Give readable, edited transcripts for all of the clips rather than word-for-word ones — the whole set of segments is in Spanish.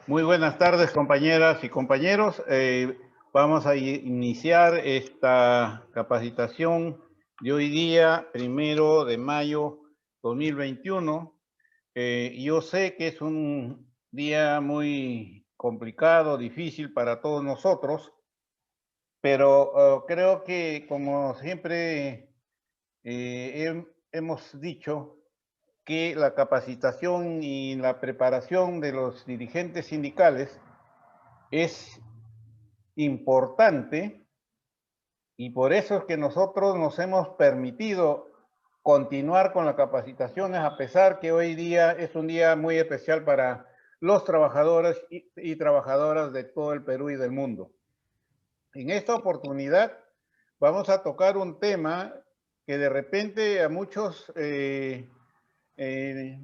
Muy buenas tardes, compañeras y compañeros. Vamos a iniciar esta capacitación de hoy día, 1 de mayo 2021. Yo sé que es un día muy complicado, difícil para todos nosotros, pero creo que, como siempre hemos dicho, que la capacitación y la preparación de los dirigentes sindicales es importante, y por eso es que nosotros nos hemos permitido continuar con las capacitaciones, a pesar que hoy día es un día muy especial para los trabajadores y trabajadoras de todo el Perú y del mundo. En esta oportunidad vamos a tocar un tema que de repente a muchos eh,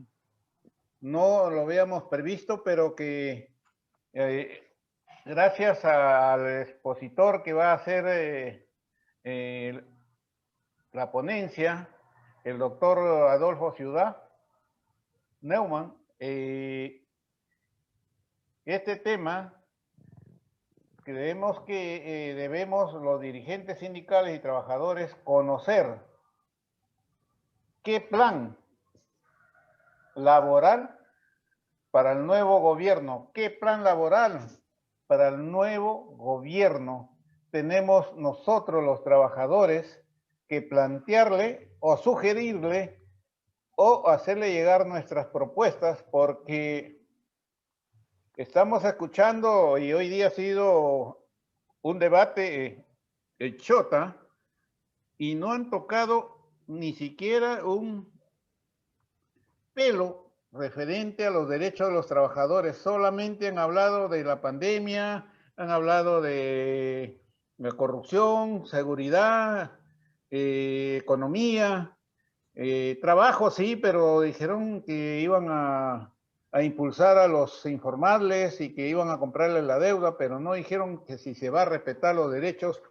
no lo habíamos previsto, pero que eh, gracias al expositor que va a hacer eh, la ponencia, el doctor Adolfo Ciudad Neumann, este tema creemos que debemos los dirigentes sindicales y trabajadores conocer qué plan laboral para el nuevo gobierno, qué plan laboral para el nuevo gobierno tenemos nosotros los trabajadores que plantearle o sugerirle o hacerle llegar nuestras propuestas, porque estamos escuchando y hoy día ha sido un debate chota y no han tocado ni siquiera un pelo referente a los derechos de los trabajadores. Solamente han hablado de la pandemia, han hablado de la corrupción, seguridad, economía, trabajo, sí, pero dijeron que iban a impulsar a los informales y que iban a comprarles la deuda, pero no dijeron que si se va a respetar los derechos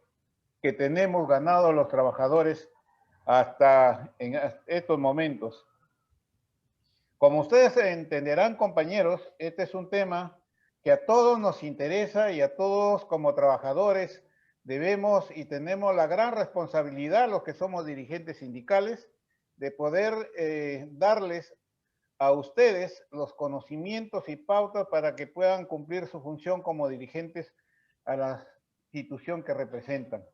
que tenemos ganados los trabajadores hasta en estos momentos. Como ustedes entenderán, compañeros, este es un tema que a todos nos interesa y a todos como trabajadores debemos y tenemos la gran responsabilidad, los que somos dirigentes sindicales, de poder darles a ustedes los conocimientos y pautas para que puedan cumplir su función como dirigentes a la institución que representan.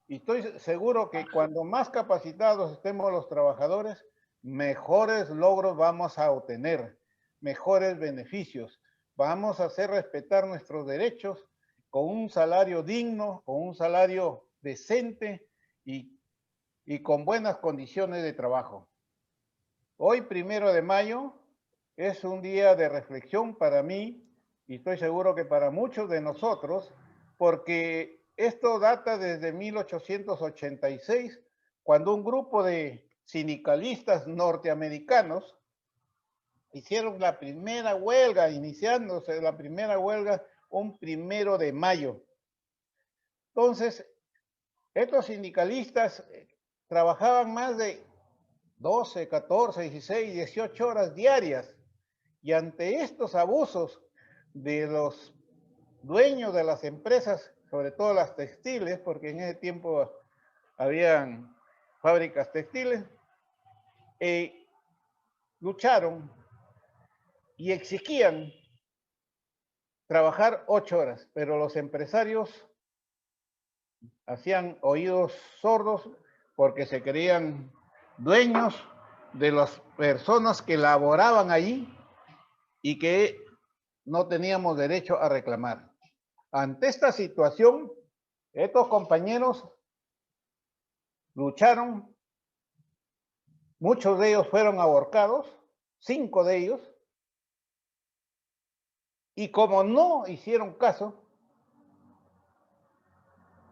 Y estoy seguro que cuando más capacitados estemos los trabajadores, mejores logros vamos a obtener, mejores beneficios. Vamos a hacer respetar nuestros derechos con un salario digno, con un salario decente y con buenas condiciones de trabajo. Hoy, 1 de mayo, es un día de reflexión para mí y estoy seguro que para muchos de nosotros, porque esto data desde 1886, cuando un grupo de sindicalistas norteamericanos hicieron la primera huelga, iniciándose la primera huelga un 1 de mayo. Entonces, estos sindicalistas trabajaban más de 12, 14, 16, 18 horas diarias. Y ante estos abusos de los dueños de las empresas, sobre todo las textiles, porque en ese tiempo habían fábricas textiles, lucharon y exigían trabajar 8 horas, pero los empresarios hacían oídos sordos porque se creían dueños de las personas que laboraban allí y que no teníamos derecho a reclamar. Ante esta situación, estos compañeros lucharon, muchos de ellos fueron ahorcados, 5 de ellos, y como no hicieron caso,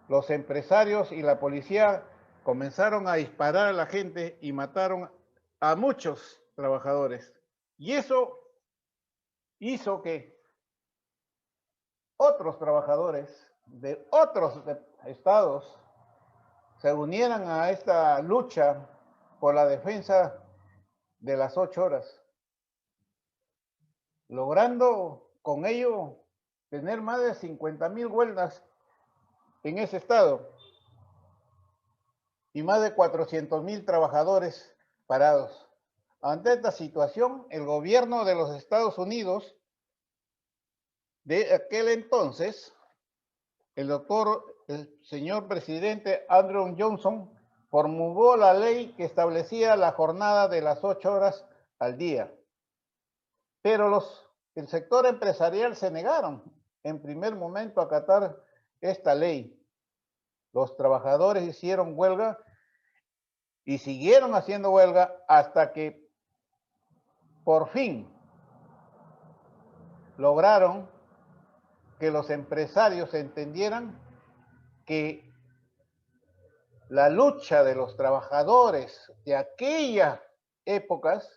los empresarios y la policía comenzaron a disparar a la gente y mataron a muchos trabajadores. Y eso hizo que otros trabajadores de otros estados se unieran a esta lucha por la defensa de las 8 horas, logrando con ello tener más de 50,000 huelgas en ese estado y más de 400,000 trabajadores parados. Ante esta situación, el gobierno de los Estados Unidos de aquel entonces, el señor presidente Andrew Johnson, promulgó la ley que establecía la jornada de las 8 horas al día. Pero el sector empresarial se negaron en primer momento a acatar esta ley. Los trabajadores hicieron huelga y siguieron haciendo huelga hasta que por fin lograron que los empresarios entendieran que la lucha de los trabajadores de aquellas épocas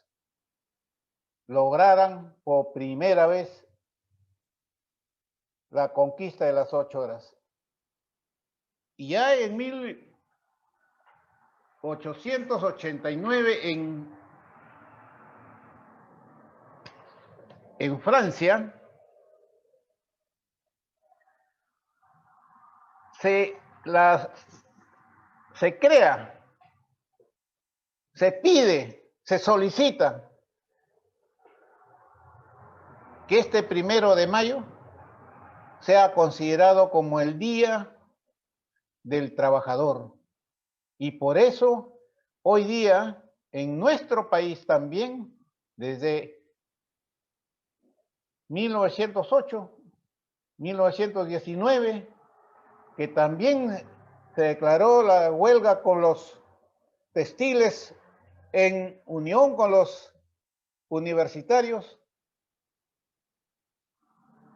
lograran por primera vez la conquista de las 8 horas. Y ya en 1889 en Francia se crea, se pide, se solicita que este 1 de mayo sea considerado como el Día del Trabajador. Y por eso, hoy día, en nuestro país también, desde 1908, 1919, que también se declaró la huelga con los textiles en unión con los universitarios,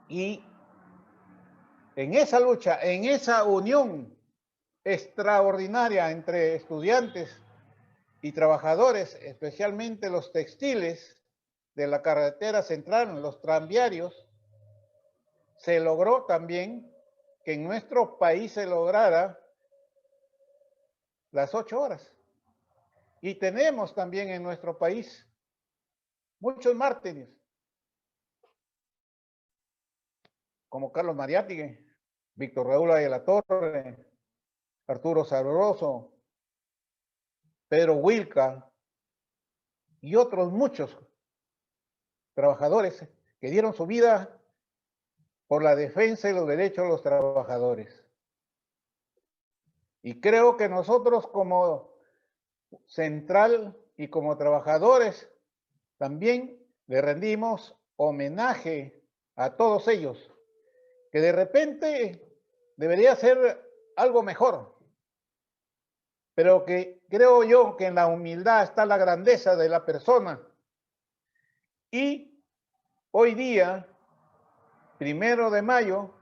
y en esa lucha, en esa unión extraordinaria entre estudiantes y trabajadores, especialmente los textiles de la carretera central, los tranviarios, se logró también que en nuestro país se lograra las 8 horas. Y tenemos también en nuestro país muchos mártires, como Carlos Mariátegui, Víctor Raúl de la Torre, Arturo Sabroso, Pedro Wilca y otros muchos trabajadores que dieron su vida por la defensa y los derechos de los trabajadores. Y creo que nosotros como central y como trabajadores también le rendimos homenaje a todos ellos, que de repente debería ser algo mejor, pero que creo yo que en la humildad está la grandeza de la persona. Y hoy día, 1 de mayo,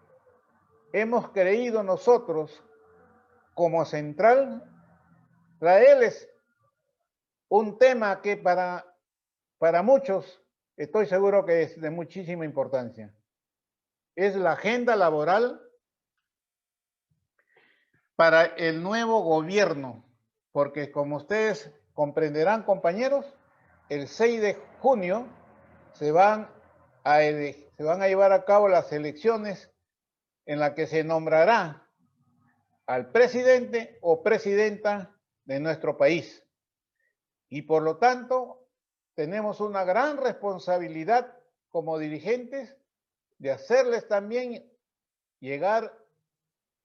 hemos creído nosotros como central traerles un tema que para muchos estoy seguro que es de muchísima importancia. Es la agenda laboral para el nuevo gobierno, porque como ustedes comprenderán, compañeros, el 6 de junio se van a llevar a cabo las elecciones en las que se nombrará al presidente o presidenta de nuestro país. Y por lo tanto, tenemos una gran responsabilidad como dirigentes de hacerles también llegar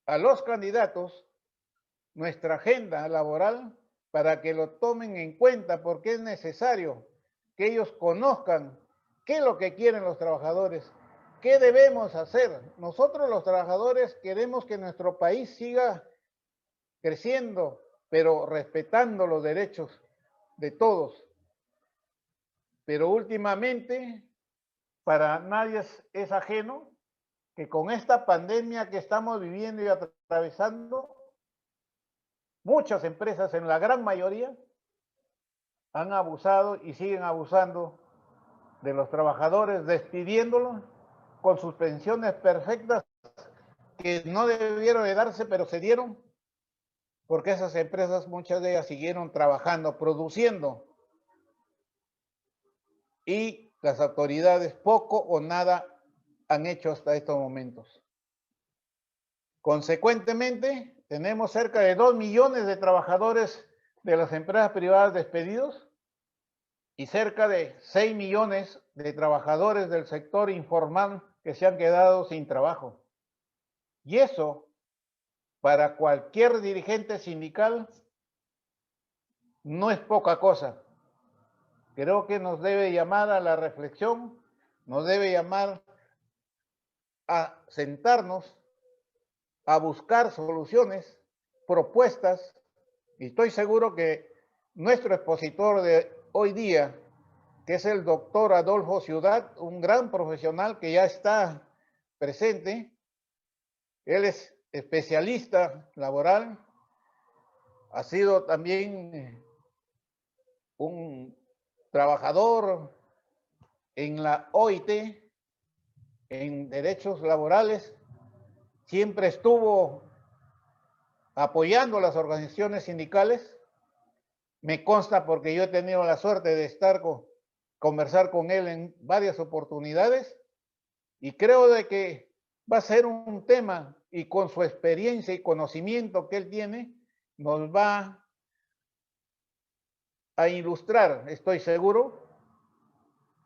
a los candidatos nuestra agenda laboral para que lo tomen en cuenta, porque es necesario que ellos conozcan qué es lo que quieren los trabajadores, qué debemos hacer. Nosotros los trabajadores queremos que nuestro país siga creciendo, pero respetando los derechos de todos. Pero últimamente, para nadie es ajeno que con esta pandemia que estamos viviendo y atravesando, muchas empresas, en la gran mayoría, han abusado y siguen abusando de los trabajadores, despidiéndolos con sus pensiones perfectas que no debieron de darse, pero se dieron porque esas empresas, muchas de ellas, siguieron trabajando, produciendo, y las autoridades poco o nada han hecho hasta estos momentos. Consecuentemente, tenemos cerca de 2 millones de trabajadores de las empresas privadas despedidos y cerca de 6 millones de trabajadores del sector informal que se han quedado sin trabajo. Y eso, para cualquier dirigente sindical, no es poca cosa. Creo que nos debe llamar a la reflexión, nos debe llamar a sentarnos, a buscar soluciones, propuestas, y estoy seguro que nuestro expositor de hoy día, que es el doctor Adolfo Ciudad, un gran profesional que ya está presente, él es especialista laboral, ha sido también un trabajador en la OIT, en derechos laborales, siempre estuvo apoyando a las organizaciones sindicales. Me consta porque yo he tenido la suerte de conversar con él en varias oportunidades y creo de que va a ser un tema y con su experiencia y conocimiento que él tiene, nos va a ilustrar, estoy seguro,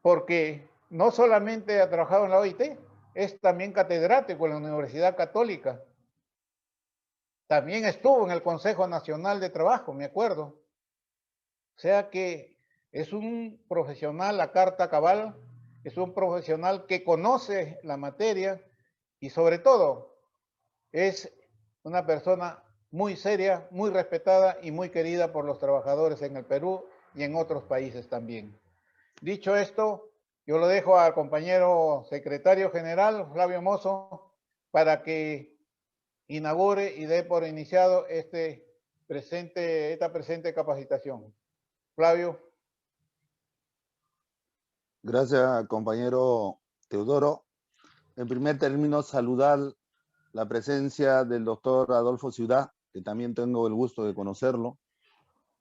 porque no solamente ha trabajado en la OIT, es también catedrático en la Universidad Católica. También estuvo en el Consejo Nacional de Trabajo, me acuerdo. O sea que es un profesional a carta cabal, es un profesional que conoce la materia y sobre todo es una persona muy seria, muy respetada y muy querida por los trabajadores en el Perú y en otros países también. Dicho esto, yo lo dejo al compañero secretario general, Flavio Mozo, para que inaugure y dé por iniciado esta presente capacitación. Flavio. Gracias, compañero Teodoro. En primer término, saludar la presencia del doctor Adolfo Ciudad, que también tengo el gusto de conocerlo,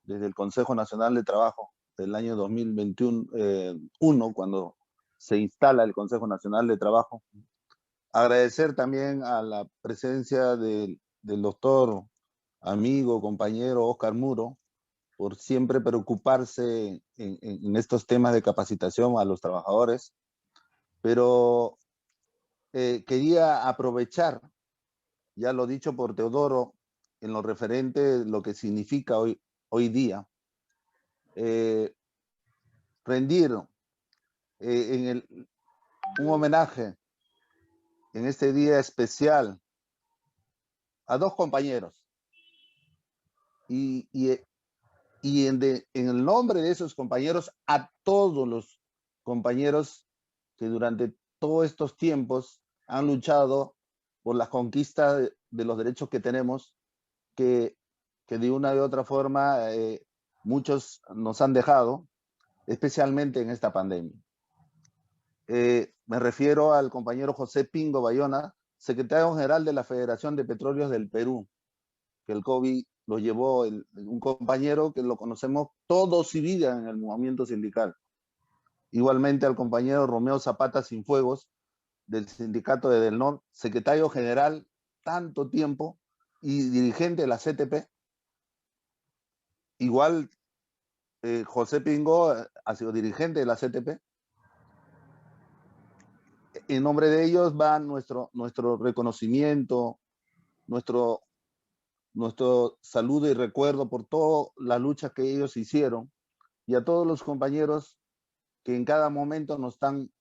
desde el Consejo Nacional de Trabajo del año 2021, cuando se instala el Consejo Nacional de Trabajo. Agradecer también a la presencia del doctor, amigo, compañero Oscar Muro, por siempre preocuparse en estos temas de capacitación a los trabajadores. Pero quería aprovechar, ya lo dicho por Teodoro, en lo referente, lo que significa hoy día, rendir un homenaje en este día especial a dos compañeros. Y en el nombre de esos compañeros, a todos los compañeros que durante todos estos tiempos han luchado por la conquista de los derechos que tenemos, que de una u otra forma muchos nos han dejado, especialmente en esta pandemia. Me refiero al compañero José Pingo Bayona, secretario general de la Federación de Petróleos del Perú, que el COVID lo llevó un compañero que lo conocemos todo su vida en el movimiento sindical. Igualmente al compañero Romeo Zapata Cienfuegos, del sindicato de Del Norte, secretario general tanto tiempo y dirigente de la CTP. Igual José Pingo ha sido dirigente de la CTP. En nombre de ellos va nuestro reconocimiento, nuestro saludo y recuerdo por toda la lucha que ellos hicieron, y a todos los compañeros que en cada momento nos están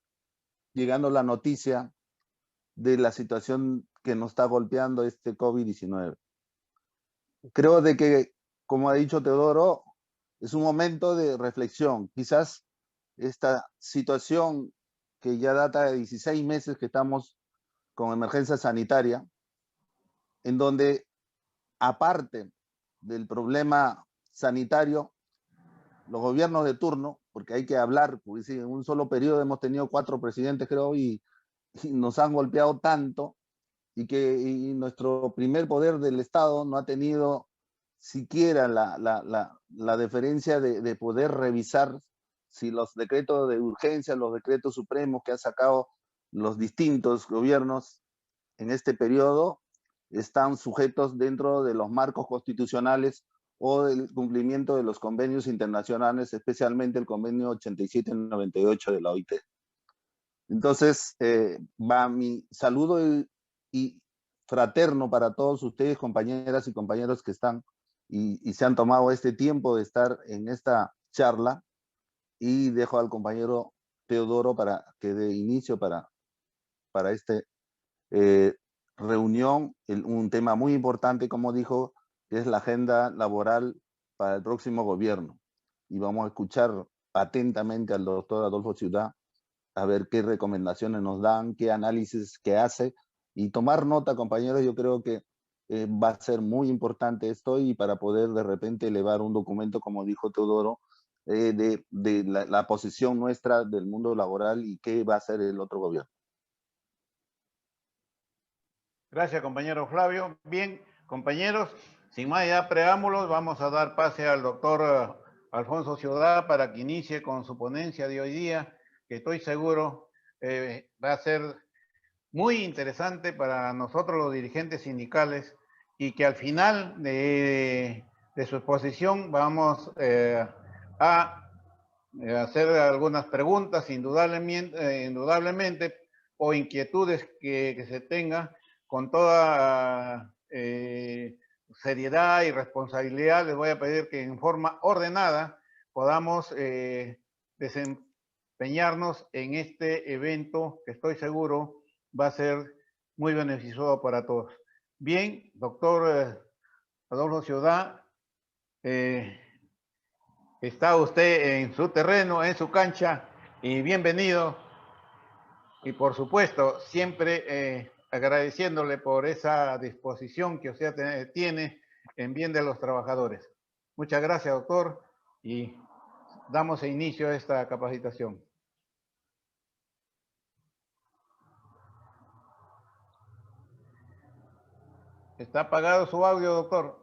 llegando la noticia de la situación que nos está golpeando este COVID-19. Creo de que, como ha dicho Teodoro, es un momento de reflexión. Quizás esta situación que ya data de 16 meses que estamos con emergencia sanitaria, en donde aparte del problema sanitario, los gobiernos de turno, porque hay que hablar, porque sí, en un solo periodo hemos tenido 4 presidentes, creo, y nos han golpeado tanto, y nuestro primer poder del Estado no ha tenido siquiera la deferencia de poder revisar si los decretos de urgencia, los decretos supremos que ha sacado los distintos gobiernos en este periodo están sujetos dentro de los marcos constitucionales o del cumplimiento de los convenios internacionales, especialmente el convenio 87-98 de la OIT. Entonces, va mi saludo y fraterno para todos ustedes, compañeras y compañeros que están y se han tomado este tiempo de estar en esta charla, y dejo al compañero Teodoro para que dé inicio para esta reunión, un tema muy importante, como dijo, que es la agenda laboral para el próximo gobierno. Y vamos a escuchar atentamente al doctor Adolfo Ciudad a ver qué recomendaciones nos dan, qué análisis que hace, y tomar nota, compañeros. Yo creo que va a ser muy importante esto, y para poder de repente elevar un documento, como dijo Teodoro, de la posición nuestra del mundo laboral y qué va a hacer el otro gobierno. Gracias, compañero Flavio. Bien, compañeros, sin más ya preámbulos, vamos a dar pase al doctor Alfonso Ciudad para que inicie con su ponencia de hoy día, que estoy seguro va a ser muy interesante para nosotros los dirigentes sindicales, y que al final de su exposición vamos a hacer algunas preguntas indudablemente, o inquietudes que se tenga. Con toda seriedad y responsabilidad les voy a pedir que en forma ordenada podamos desempeñarnos en este evento, que estoy seguro va a ser muy beneficioso para todos. Bien, doctor Adolfo Ciudad, está usted en su terreno, en su cancha, y bienvenido. Y por supuesto, siempre agradeciéndole por esa disposición que usted tiene en bien de los trabajadores. Muchas gracias, doctor, y damos inicio a esta capacitación. ¿Está apagado su audio, doctor?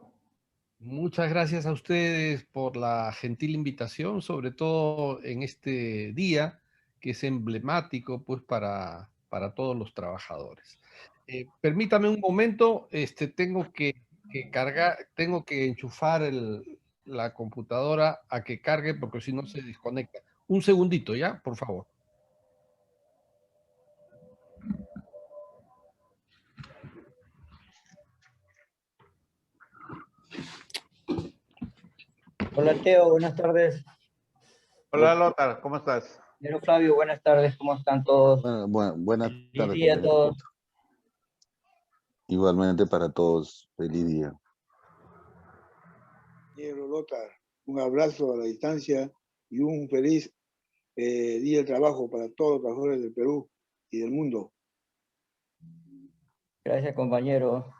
Muchas gracias a ustedes por la gentil invitación, sobre todo en este día que es emblemático, pues, para todos los trabajadores. Permítame un momento, tengo que cargar, tengo que enchufar la computadora a que cargue, porque si no se desconecta. Un segundito, ¿ya? Por favor. Hola Teo, buenas tardes. Hola, Lothar, ¿cómo estás? Señor Flavio, buenas tardes, ¿cómo están todos? Buenas tardes, Feliz día a todos. Igualmente para todos, feliz día. Lothar, un abrazo a la distancia y un feliz día de trabajo para todos los trabajadores del Perú y del mundo. Gracias, compañero.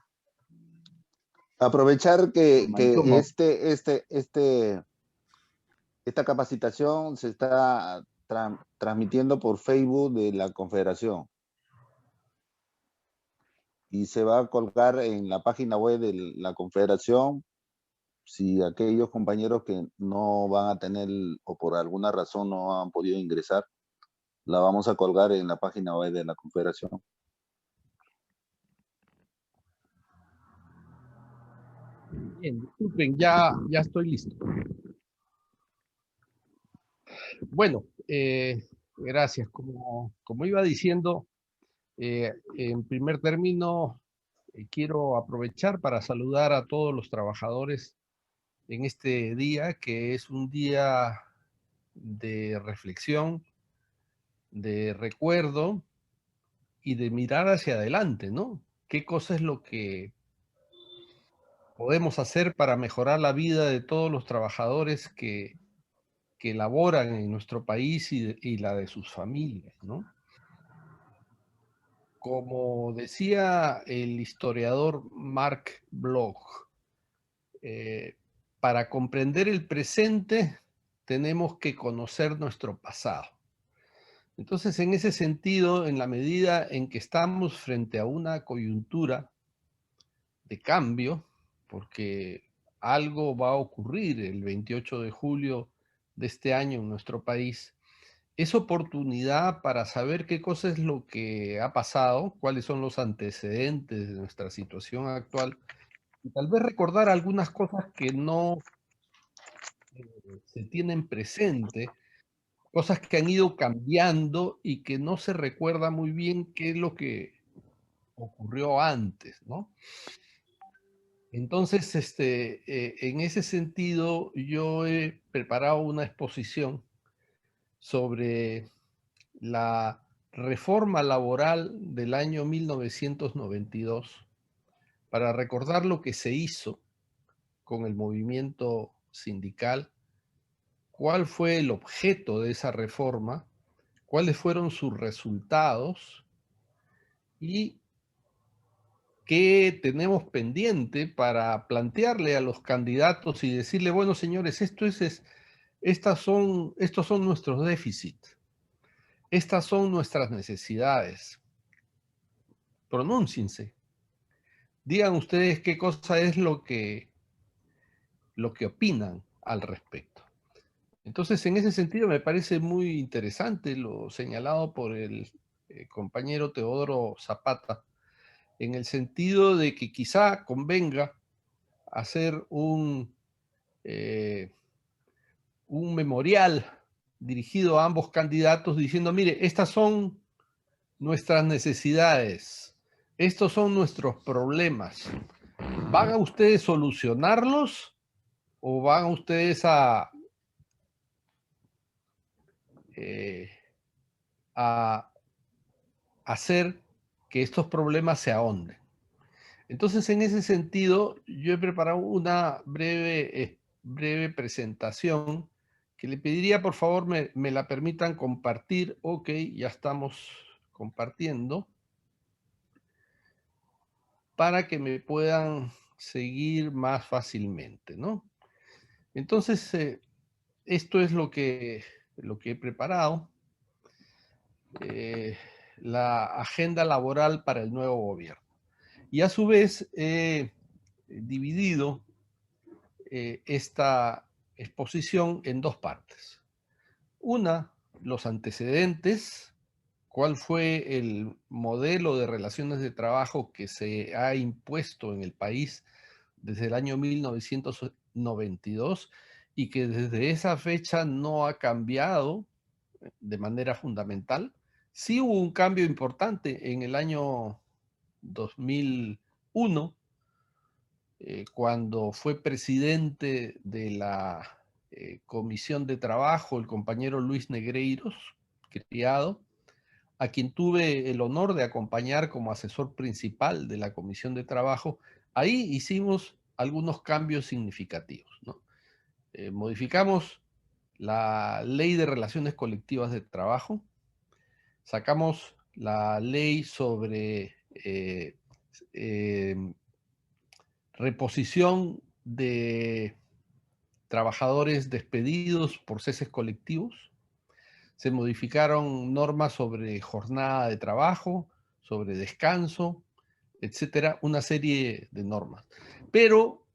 Aprovechar que esta capacitación se está transmitiendo por Facebook de la Confederación, y se va a colgar en la página web de la Confederación. Si aquellos compañeros que no van a tener o por alguna razón no han podido ingresar, la vamos a colgar en la página web de la Confederación. Bien, disculpen, ya estoy listo. Bueno, gracias. Como iba diciendo, en primer término, quiero aprovechar para saludar a todos los trabajadores en este día, que es un día de reflexión, de recuerdo y de mirar hacia adelante, ¿no? ¿Qué cosa es lo que podemos hacer para mejorar la vida de todos los trabajadores que laboran en nuestro país y la de sus familias, ¿no? Como decía el historiador Mark Bloch, para comprender el presente tenemos que conocer nuestro pasado. Entonces, en ese sentido, en la medida en que estamos frente a una coyuntura de cambio, porque algo va a ocurrir el 28 de julio de este año en nuestro país, es oportunidad para saber qué cosa es lo que ha pasado, cuáles son los antecedentes de nuestra situación actual, y tal vez recordar algunas cosas que no se tienen presente, cosas que han ido cambiando y que no se recuerda muy bien qué es lo que ocurrió antes, ¿no? Entonces, en ese sentido, yo he preparado una exposición sobre la reforma laboral del año 1992 para recordar lo que se hizo con el movimiento sindical, cuál fue el objeto de esa reforma, cuáles fueron sus resultados y qué tenemos pendiente para plantearle a los candidatos y decirle, bueno, señores, estos son nuestros déficits, estas son nuestras necesidades. Pronúnciense. Digan ustedes qué cosa es lo que opinan al respecto. Entonces, en ese sentido, me parece muy interesante lo señalado por el compañero Teodoro Zapata, en el sentido de que quizá convenga hacer un memorial dirigido a ambos candidatos diciendo, mire, estas son nuestras necesidades, estos son nuestros problemas. ¿Van a ustedes solucionarlos o van ustedes a hacer que estos problemas se ahonden? Entonces, en ese sentido, yo he preparado una breve presentación que le pediría, por favor, me la permitan compartir. Ok, ya estamos compartiendo, para que me puedan seguir más fácilmente, ¿no? Entonces, esto es lo que he preparado. La agenda laboral para el nuevo gobierno. Y a su vez he dividido esta exposición en dos partes. Una, los antecedentes, cuál fue el modelo de relaciones de trabajo que se ha impuesto en el país desde el año 1992 y que desde esa fecha no ha cambiado de manera fundamental. Sí hubo un cambio importante en el año 2001, cuando fue presidente de la Comisión de Trabajo el compañero Luis Negreiros, criado, a quien tuve el honor de acompañar como asesor principal de la Comisión de Trabajo. Ahí hicimos algunos cambios significativos, ¿no? Modificamos la Ley de Relaciones Colectivas de Trabajo, sacamos la ley sobre reposición de trabajadores despedidos por ceses colectivos, se modificaron normas sobre jornada de trabajo, sobre descanso, etcétera, una serie de normas. Pero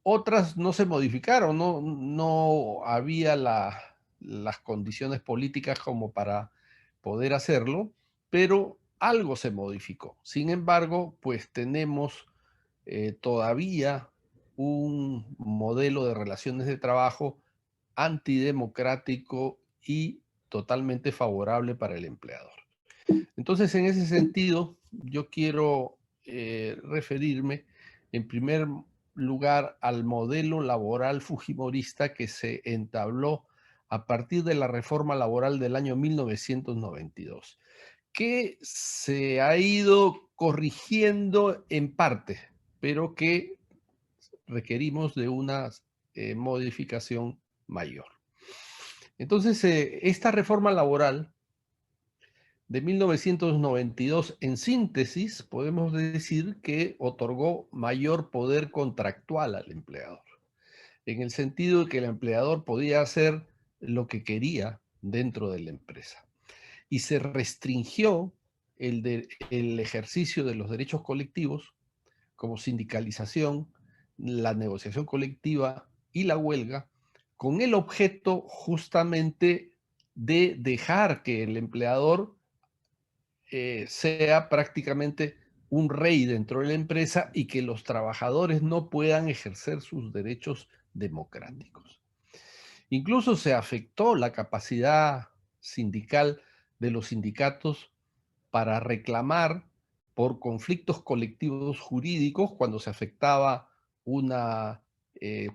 otras no se modificaron, no había las condiciones políticas como para poder hacerlo, pero algo se modificó. Sin embargo, pues tenemos todavía un modelo de relaciones de trabajo antidemocrático y totalmente favorable para el empleador. Entonces, en ese sentido, yo quiero referirme en primer lugar al modelo laboral fujimorista que se entabló a partir de la reforma laboral del año 1992, que se ha ido corrigiendo en parte, pero que requerimos de una modificación mayor. Entonces, esta reforma laboral de 1992, en síntesis, podemos decir que otorgó mayor poder contractual al empleador, en el sentido de que el empleador podía hacer lo que quería dentro de la empresa. Y se restringió el ejercicio de los derechos colectivos, como sindicalización, la negociación colectiva y la huelga, con el objeto justamente de dejar que el empleador sea prácticamente un rey dentro de la empresa y que los trabajadores no puedan ejercer sus derechos democráticos. Incluso se afectó la capacidad sindical de los sindicatos para reclamar por conflictos colectivos jurídicos cuando se afectaba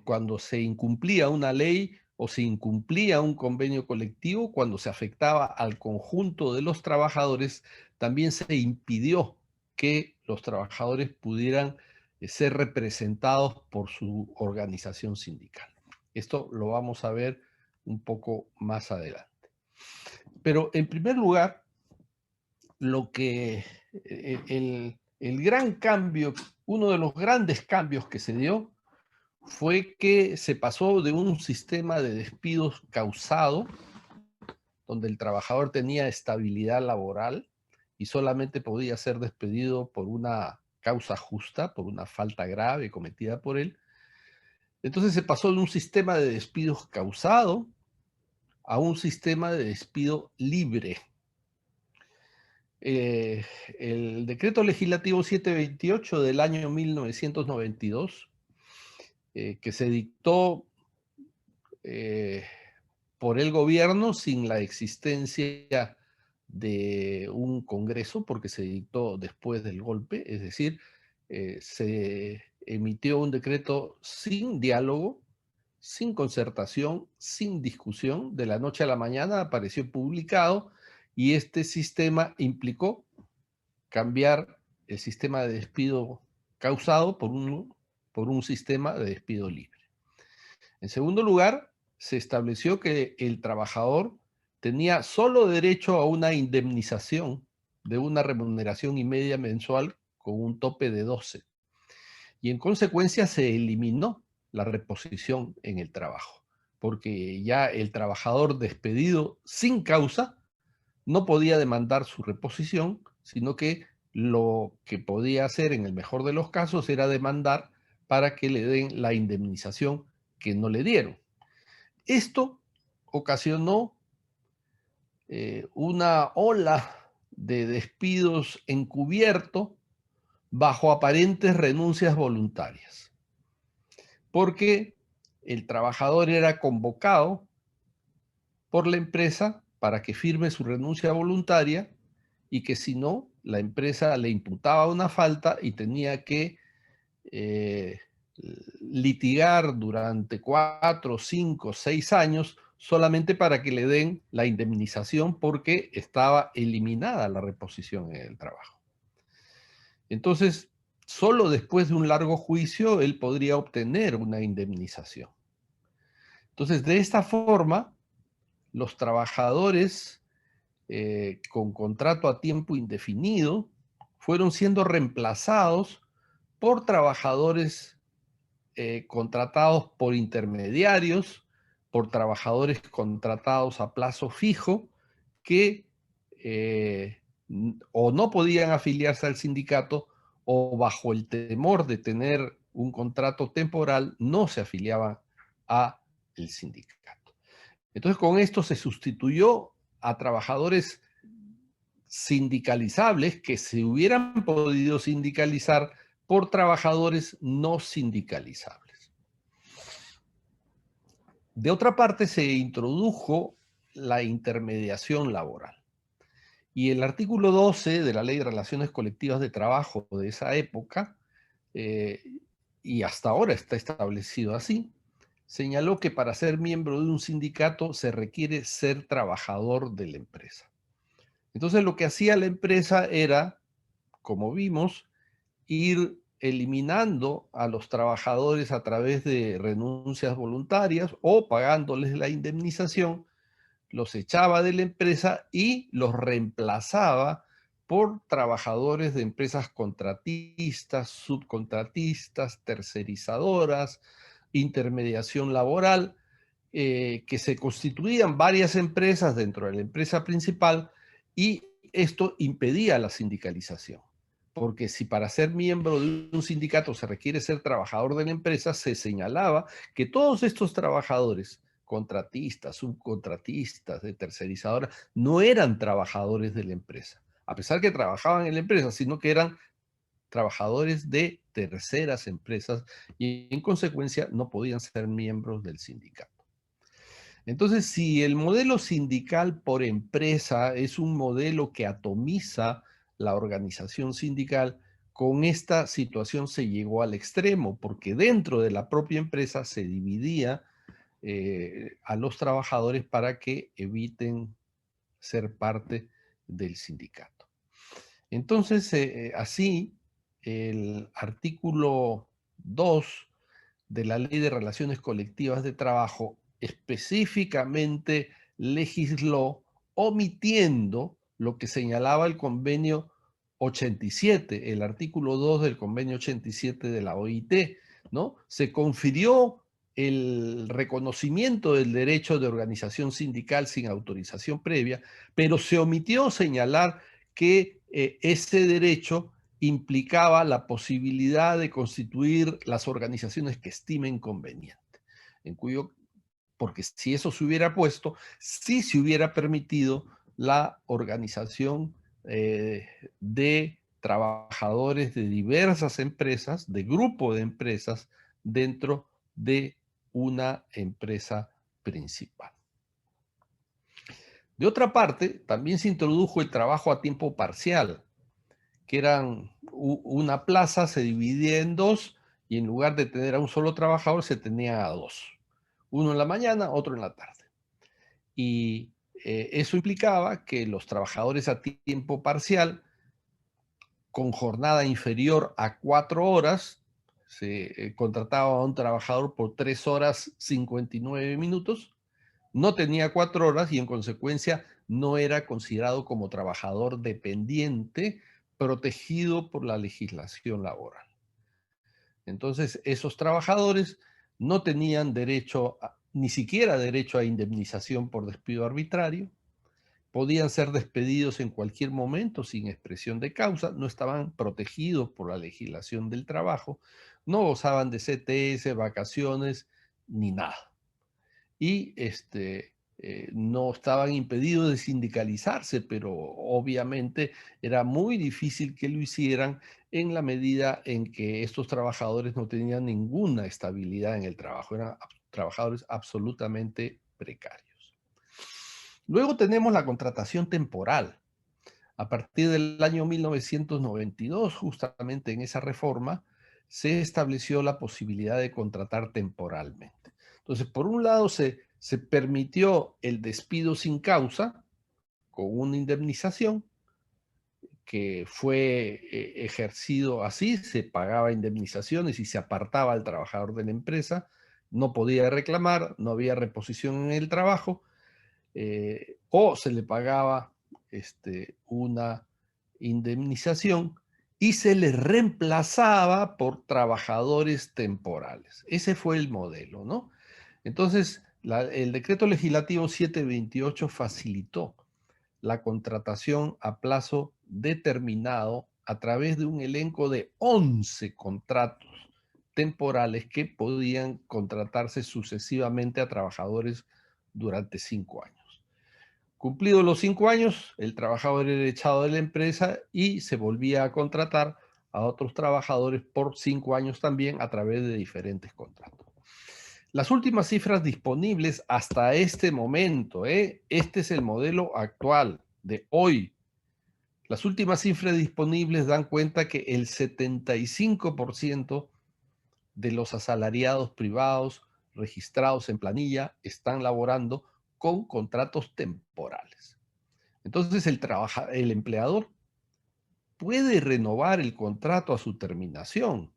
cuando se incumplía una ley o se incumplía un convenio colectivo, cuando se afectaba al conjunto de los trabajadores, también se impidió que los trabajadores pudieran ser representados por su organización sindical. Esto lo vamos a ver un poco más adelante. Pero en primer lugar, el gran cambio, uno de los grandes cambios que se dio fue que se pasó de un sistema de despidos causado, donde el trabajador tenía estabilidad laboral y solamente podía ser despedido por una causa justa, por una falta grave cometida por él. Entonces se pasó de un sistema de despidos causado a un sistema de despido libre. El decreto legislativo 728 del año 1992, que se dictó por el gobierno sin la existencia de un congreso, porque se dictó después del golpe, es decir, se emitió un decreto sin diálogo, sin concertación, sin discusión. De la noche a la mañana apareció publicado y este sistema implicó cambiar el sistema de despido causado por un sistema de despido libre. En segundo lugar, se estableció que el trabajador tenía solo derecho a una indemnización de una remuneración y media mensual con un tope de 12. Y en consecuencia se eliminó la reposición en el trabajo, porque ya el trabajador despedido sin causa no podía demandar su reposición, sino que lo que podía hacer en el mejor de los casos era demandar para que le den la indemnización que no le dieron. Esto ocasionó una ola de despidos encubierto bajo aparentes renuncias voluntarias, porque el trabajador era convocado por la empresa para que firme su renuncia voluntaria y que si no, la empresa le imputaba una falta y tenía que litigar durante 4, 5, 6 años solamente para que le den la indemnización porque estaba eliminada la reposición en el trabajo. Entonces, solo después de un largo juicio él podría obtener una indemnización. Entonces, de esta forma, los trabajadores con contrato a tiempo indefinido fueron siendo reemplazados por trabajadores contratados por intermediarios, por trabajadores contratados a plazo fijo, que o no podían afiliarse al sindicato o bajo el temor de tener un contrato temporal no se afiliaban al sindicato. Entonces con esto se sustituyó a trabajadores sindicalizables que se hubieran podido sindicalizar por trabajadores no sindicalizables. De otra parte, se introdujo la intermediación laboral. Y el artículo 12 de la Ley de Relaciones Colectivas de Trabajo de esa época, y hasta ahora está establecido así, señaló que para ser miembro de un sindicato se requiere ser trabajador de la empresa. Entonces lo que hacía la empresa era, como vimos, ir eliminando a los trabajadores a través de renuncias voluntarias o pagándoles la indemnización, los echaba de la empresa y los reemplazaba por trabajadores de empresas contratistas, subcontratistas, tercerizadoras, intermediación laboral, que se constituían varias empresas dentro de la empresa principal y esto impedía la sindicalización. Porque si para ser miembro de un sindicato se requiere ser trabajador de la empresa, se señalaba que todos estos trabajadores contratistas, subcontratistas, de tercerizadoras, no eran trabajadores de la empresa, a pesar que trabajaban en la empresa, sino que eran trabajadores de terceras empresas y en consecuencia no podían ser miembros del sindicato. Entonces, si el modelo sindical por empresa es un modelo que atomiza la organización sindical, con esta situación se llegó al extremo, porque dentro de la propia empresa se dividía a los trabajadores para que eviten ser parte del sindicato. Entonces, así, el artículo 2 de la Ley de Relaciones Colectivas de Trabajo específicamente legisló omitiendo lo que señalaba el convenio 87, el artículo 2 del convenio 87 de la OIT, ¿no? Se confirió el reconocimiento del derecho de organización sindical sin autorización previa, pero se omitió señalar que ese derecho implicaba la posibilidad de constituir las organizaciones que estimen conveniente, porque si eso se hubiera puesto, sí se hubiera permitido la organización de trabajadores de diversas empresas, de grupo de empresas, dentro de una empresa principal. De otra parte, también se introdujo el trabajo a tiempo parcial, que eran una plaza, se dividía en dos y en lugar de tener a un solo trabajador se tenía a dos. Uno en la mañana, otro en la tarde. Y eso implicaba que los trabajadores a tiempo parcial, con jornada inferior a 4 horas, se contrataba a un trabajador por 3 horas 59 minutos, no tenía 4 horas y en consecuencia no era considerado como trabajador dependiente protegido por la legislación laboral. Entonces, esos trabajadores no tenían derecho, ni siquiera derecho a indemnización por despido arbitrario, podían ser despedidos en cualquier momento sin expresión de causa, no estaban protegidos por la legislación del trabajo, no gozaban de CTS, vacaciones, ni nada. Y no estaban impedidos de sindicalizarse, pero obviamente era muy difícil que lo hicieran en la medida en que estos trabajadores no tenían ninguna estabilidad en el trabajo, eran trabajadores absolutamente precarios. Luego tenemos la contratación temporal. A partir del año 1992, justamente en esa reforma, se estableció la posibilidad de contratar temporalmente. Entonces, por un lado, se permitió el despido sin causa, con una indemnización, que fue ejercido así, se pagaba indemnizaciones y se apartaba al trabajador de la empresa, no podía reclamar, no había reposición en el trabajo, o se le pagaba una indemnización y se le reemplazaba por trabajadores temporales. Ese fue el modelo, ¿no? Entonces, el decreto legislativo 728 facilitó la contratación a plazo determinado a través de un elenco de 11 contratos temporales que podían contratarse sucesivamente a trabajadores durante 5 años. Cumplidos los 5 años, el trabajador era echado de la empresa y se volvía a contratar a otros trabajadores por 5 años también a través de diferentes contratos. Las últimas cifras disponibles hasta este momento, este es el modelo actual de hoy. Las últimas cifras disponibles dan cuenta que el 75% de los asalariados privados registrados en planilla están laborando con contratos temporales. Entonces el empleador puede renovar el contrato a su terminación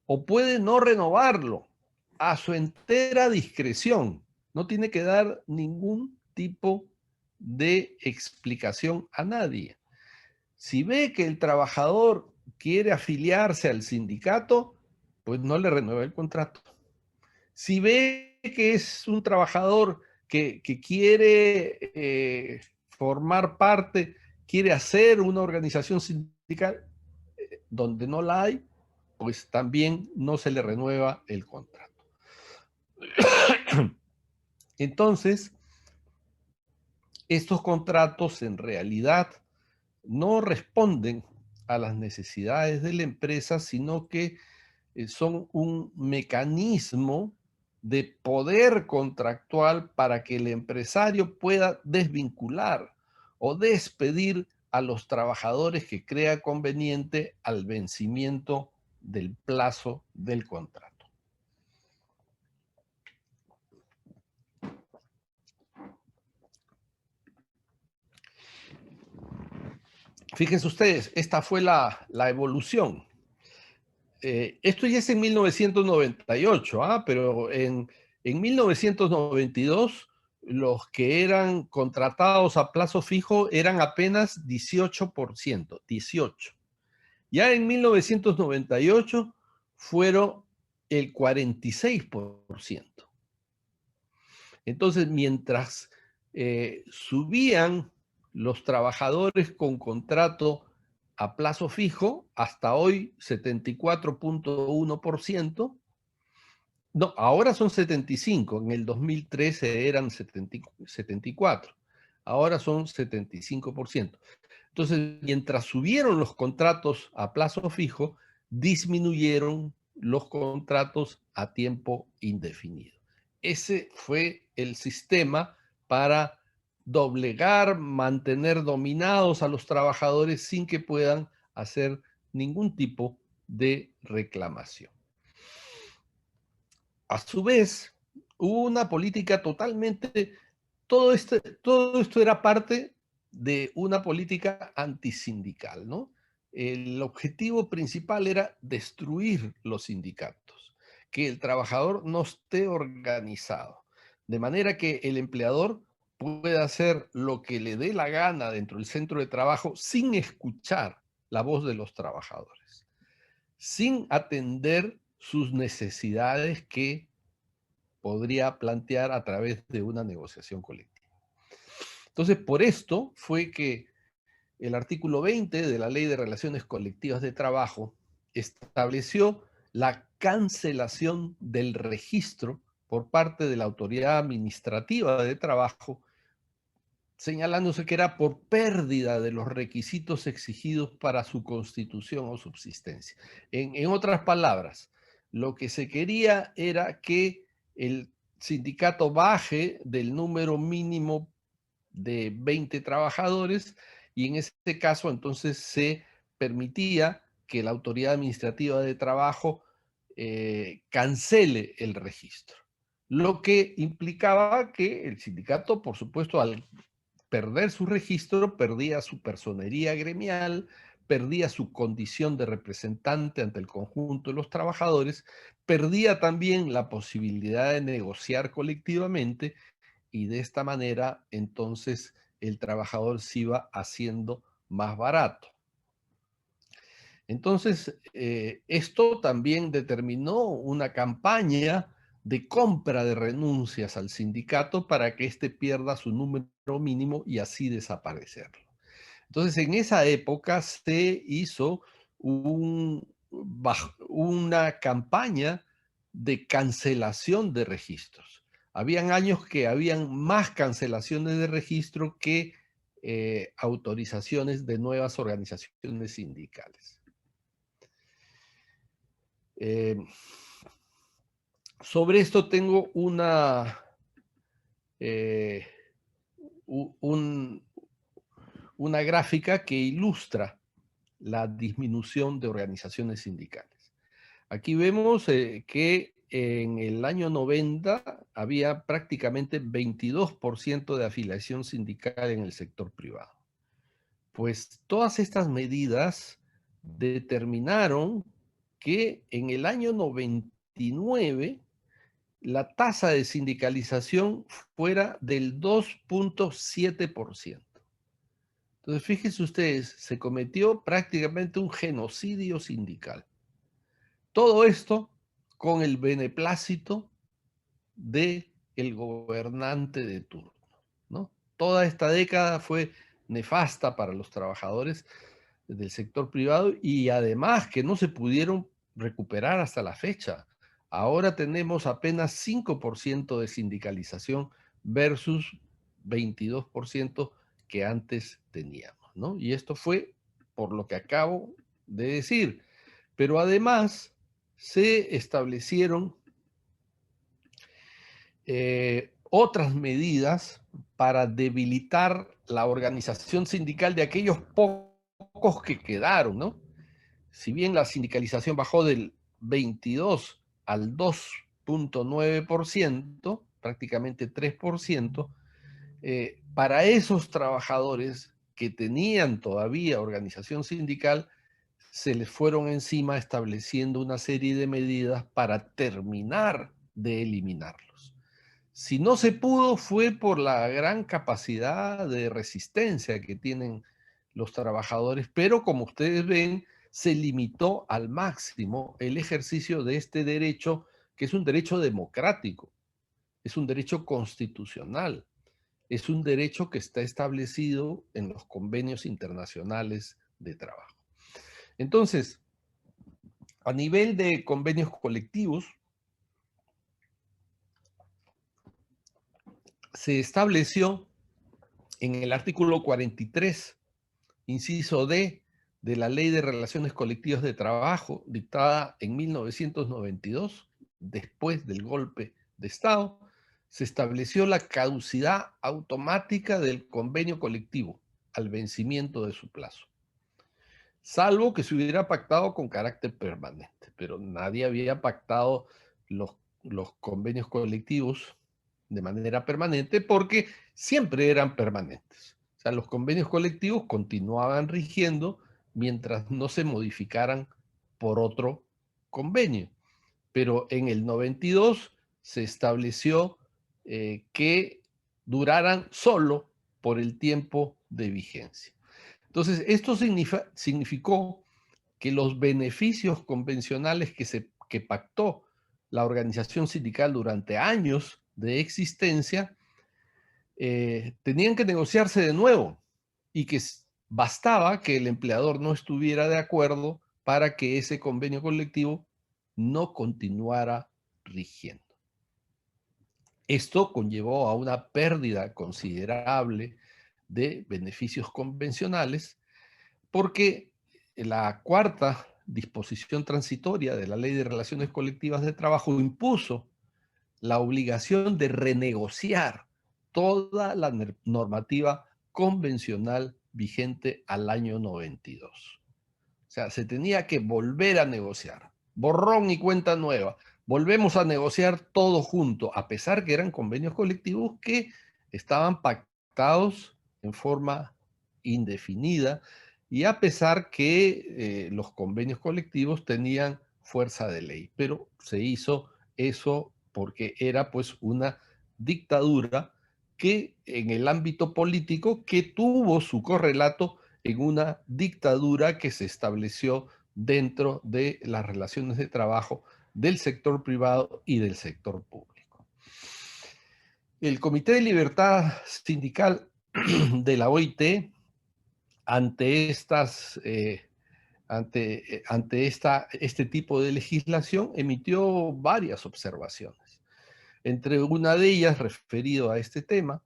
o puede no renovarlo a su entera discreción. No tiene que dar ningún tipo de explicación a nadie. Si ve que el trabajador quiere afiliarse al sindicato, pues no le renueva el contrato. Si ve que es un trabajador que quiere formar parte, quiere hacer una organización sindical donde no la hay, pues también no se le renueva el contrato. Entonces, estos contratos en realidad no responden a las necesidades de la empresa, sino que son un mecanismo de poder contractual para que el empresario pueda desvincular o despedir a los trabajadores que crea conveniente al vencimiento del plazo del contrato. Fíjense ustedes, esta fue la evolución. Esto ya es en 1998, pero en 1992 los que eran contratados a plazo fijo eran apenas 18%, 18. Ya en 1998 fueron el 46%. Entonces, mientras subían los trabajadores con contrato a plazo fijo, hasta hoy 74.1%. No, ahora son 75, en el 2013 eran 74, ahora son 75%. Entonces, mientras subieron los contratos a plazo fijo, disminuyeron los contratos a tiempo indefinido. Ese fue el sistema para doblegar, mantener dominados a los trabajadores sin que puedan hacer ningún tipo de reclamación. A su vez, hubo una política totalmente, todo esto era parte de una política antisindical, ¿no? El objetivo principal era destruir los sindicatos, que el trabajador no esté organizado, de manera que el empleador pueda hacer lo que le dé la gana dentro del centro de trabajo sin escuchar la voz de los trabajadores, sin atender sus necesidades que podría plantear a través de una negociación colectiva. Entonces, por esto fue que el artículo 20 de la Ley de Relaciones Colectivas de Trabajo estableció la cancelación del registro por parte de la autoridad administrativa de trabajo, señalándose que era por pérdida de los requisitos exigidos para su constitución o subsistencia. En otras palabras, lo que se quería era que el sindicato baje del número mínimo de 20 trabajadores y en este caso entonces se permitía que la autoridad administrativa de trabajo cancele el registro, lo que implicaba que el sindicato, por supuesto, al perder su registro, perdía su personería gremial, perdía su condición de representante ante el conjunto de los trabajadores, perdía también la posibilidad de negociar colectivamente y de esta manera entonces el trabajador se iba haciendo más barato. Entonces, esto también determinó una campaña de compra de renuncias al sindicato para que éste pierda su número mínimo y así desaparecerlo. Entonces, en esa época se hizo una campaña de cancelación de registros. Habían años que habían más cancelaciones de registro que autorizaciones de nuevas organizaciones sindicales. Sobre esto tengo una gráfica que ilustra la disminución de organizaciones sindicales. Aquí vemos que en el año 90 había prácticamente 22% de afiliación sindical en el sector privado. Pues todas estas medidas determinaron que en el año 99 la tasa de sindicalización fuera del 2.7%. Entonces, fíjense ustedes, se cometió prácticamente un genocidio sindical. Todo esto con el beneplácito del gobernante de turno, ¿no? Toda esta década fue nefasta para los trabajadores del sector privado y además que no se pudieron recuperar hasta la fecha. Ahora tenemos apenas 5% de sindicalización versus 22% que antes teníamos, ¿no? Y esto fue por lo que acabo de decir. Pero además se establecieron otras medidas para debilitar la organización sindical de aquellos pocos que quedaron, ¿no? Si bien la sindicalización bajó del 22 al 2,9%, prácticamente 3%, para esos trabajadores que tenían todavía organización sindical, se les fueron encima estableciendo una serie de medidas para terminar de eliminarlos. Si no se pudo, fue por la gran capacidad de resistencia que tienen los trabajadores, pero como ustedes ven, se limitó al máximo el ejercicio de este derecho, que es un derecho democrático, es un derecho constitucional, es un derecho que está establecido en los convenios internacionales de trabajo. Entonces, a nivel de convenios colectivos, se estableció en el artículo 43, inciso D, de la Ley de Relaciones Colectivas de Trabajo, dictada en 1992, después del golpe de Estado, se estableció la caducidad automática del convenio colectivo al vencimiento de su plazo, salvo que se hubiera pactado con carácter permanente, pero nadie había pactado los convenios colectivos de manera permanente porque siempre eran permanentes. O sea, los convenios colectivos continuaban rigiendo mientras no se modificaran por otro convenio. Pero en el 92 se estableció que duraran solo por el tiempo de vigencia. Entonces, esto significó que los beneficios convencionales que pactó la organización sindical durante años de existencia tenían que negociarse de nuevo y que bastaba que el empleador no estuviera de acuerdo para que ese convenio colectivo no continuara rigiendo. Esto conllevó a una pérdida considerable de beneficios convencionales porque la cuarta disposición transitoria de la Ley de Relaciones Colectivas de Trabajo impuso la obligación de renegociar toda la normativa convencional vigente al año 92. O sea, se tenía que volver a negociar, borrón y cuenta nueva. Volvemos a negociar todo junto, a pesar que eran convenios colectivos que estaban pactados en forma indefinida y a pesar que los convenios colectivos tenían fuerza de ley. Pero se hizo eso porque era pues una dictadura que en el ámbito político que tuvo su correlato en una dictadura que se estableció dentro de las relaciones de trabajo del sector privado y del sector público. El Comité de Libertad Sindical de la OIT, ante este tipo de legislación, emitió varias observaciones. Entre una de ellas, referido a este tema,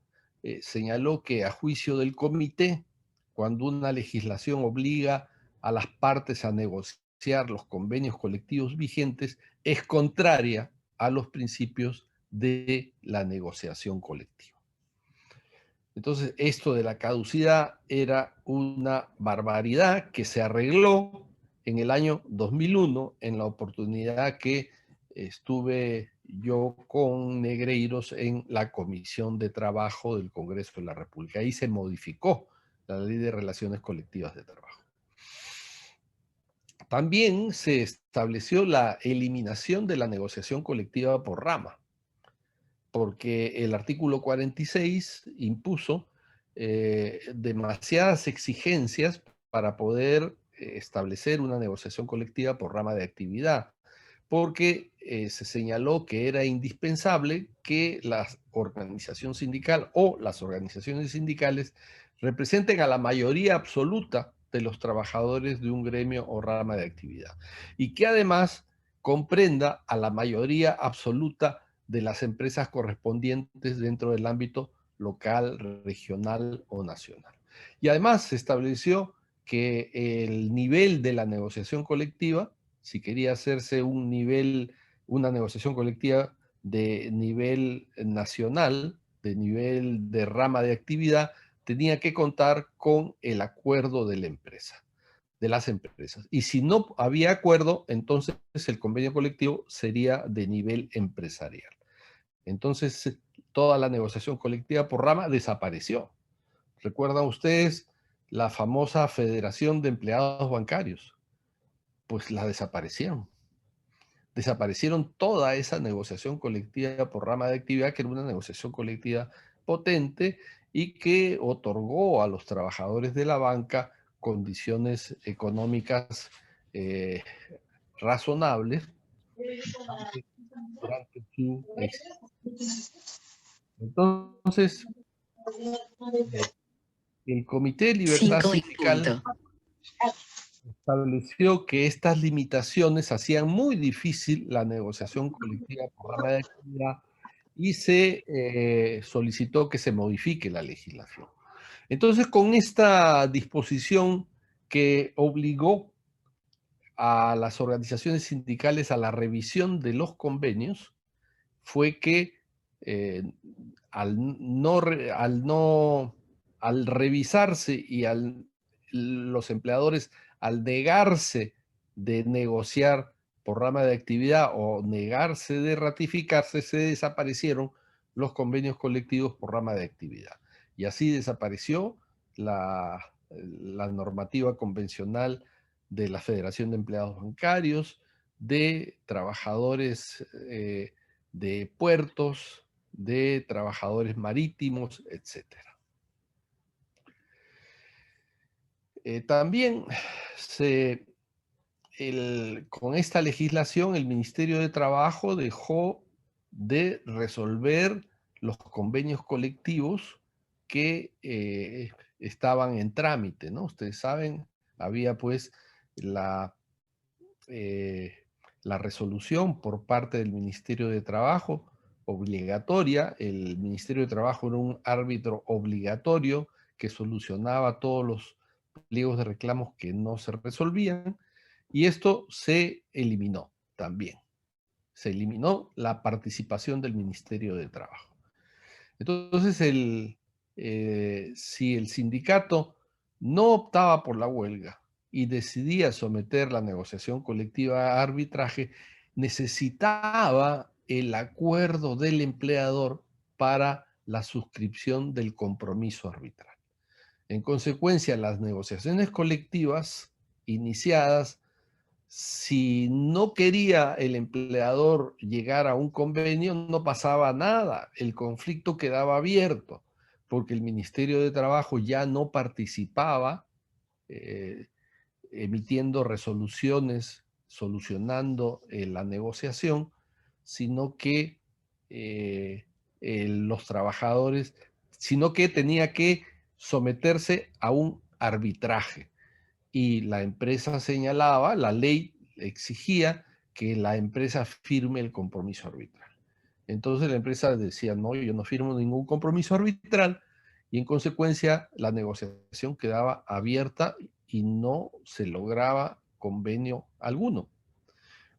señaló que a juicio del comité, cuando una legislación obliga a las partes a negociar los convenios colectivos vigentes, es contraria a los principios de la negociación colectiva. Entonces, esto de la caducidad era una barbaridad que se arregló en el año 2001, en la oportunidad que estuve yo con Negreiros en la Comisión de Trabajo del Congreso de la República. Ahí se modificó la Ley de Relaciones Colectivas de Trabajo. También se estableció la eliminación de la negociación colectiva por rama, porque el artículo 46 impuso demasiadas exigencias para poder establecer una negociación colectiva por rama de actividad, porque se señaló que era indispensable que la organización sindical o las organizaciones sindicales representen a la mayoría absoluta de los trabajadores de un gremio o rama de actividad y que además comprenda a la mayoría absoluta de las empresas correspondientes dentro del ámbito local, regional o nacional. Y además se estableció que el nivel de la negociación colectiva, si quería hacerse una negociación colectiva de nivel nacional, de nivel de rama de actividad, tenía que contar con el acuerdo de la empresa, de las empresas. Y si no había acuerdo, entonces el convenio colectivo sería de nivel empresarial. Entonces, toda la negociación colectiva por rama desapareció. ¿Recuerdan ustedes la famosa Federación de Empleados Bancarios? Pues la desaparecieron. Desaparecieron toda esa negociación colectiva por rama de actividad, que era una negociación colectiva potente y que otorgó a los trabajadores de la banca condiciones económicas razonables durante su existencia. Entonces, el Comité de Libertad Sindical estableció que estas limitaciones hacían muy difícil la negociación colectiva por rama de actividad y se solicitó que se modifique la legislación. Entonces, con esta disposición que obligó a las organizaciones sindicales a la revisión de los convenios, fue que al revisarse y los empleadores al negarse de negociar por rama de actividad o negarse de ratificarse, se desaparecieron los convenios colectivos por rama de actividad. Y así desapareció la normativa convencional de la Federación de Empleados Bancarios, de trabajadores de puertos, de trabajadores marítimos, etc. También con esta legislación el Ministerio de Trabajo dejó de resolver los convenios colectivos que estaban en trámite, ¿no? Ustedes saben, había pues la resolución por parte del Ministerio de Trabajo obligatoria. El Ministerio de Trabajo era un árbitro obligatorio que solucionaba todos los pliegos de reclamos que no se resolvían, y esto se eliminó también. Se eliminó la participación del Ministerio de Trabajo. Entonces, si el sindicato no optaba por la huelga y decidía someter la negociación colectiva a arbitraje, necesitaba el acuerdo del empleador para la suscripción del compromiso arbitral. En consecuencia, las negociaciones colectivas iniciadas, si no quería el empleador llegar a un convenio, no pasaba nada, el conflicto quedaba abierto, porque el Ministerio de Trabajo ya no participaba emitiendo resoluciones, solucionando la negociación, sino que los trabajadores, sino que tenía que someterse a un arbitraje. Y la empresa señalaba, la ley exigía que la empresa firme el compromiso arbitral. Entonces la empresa decía, no, yo no firmo ningún compromiso arbitral, y en consecuencia la negociación quedaba abierta y no se lograba convenio alguno,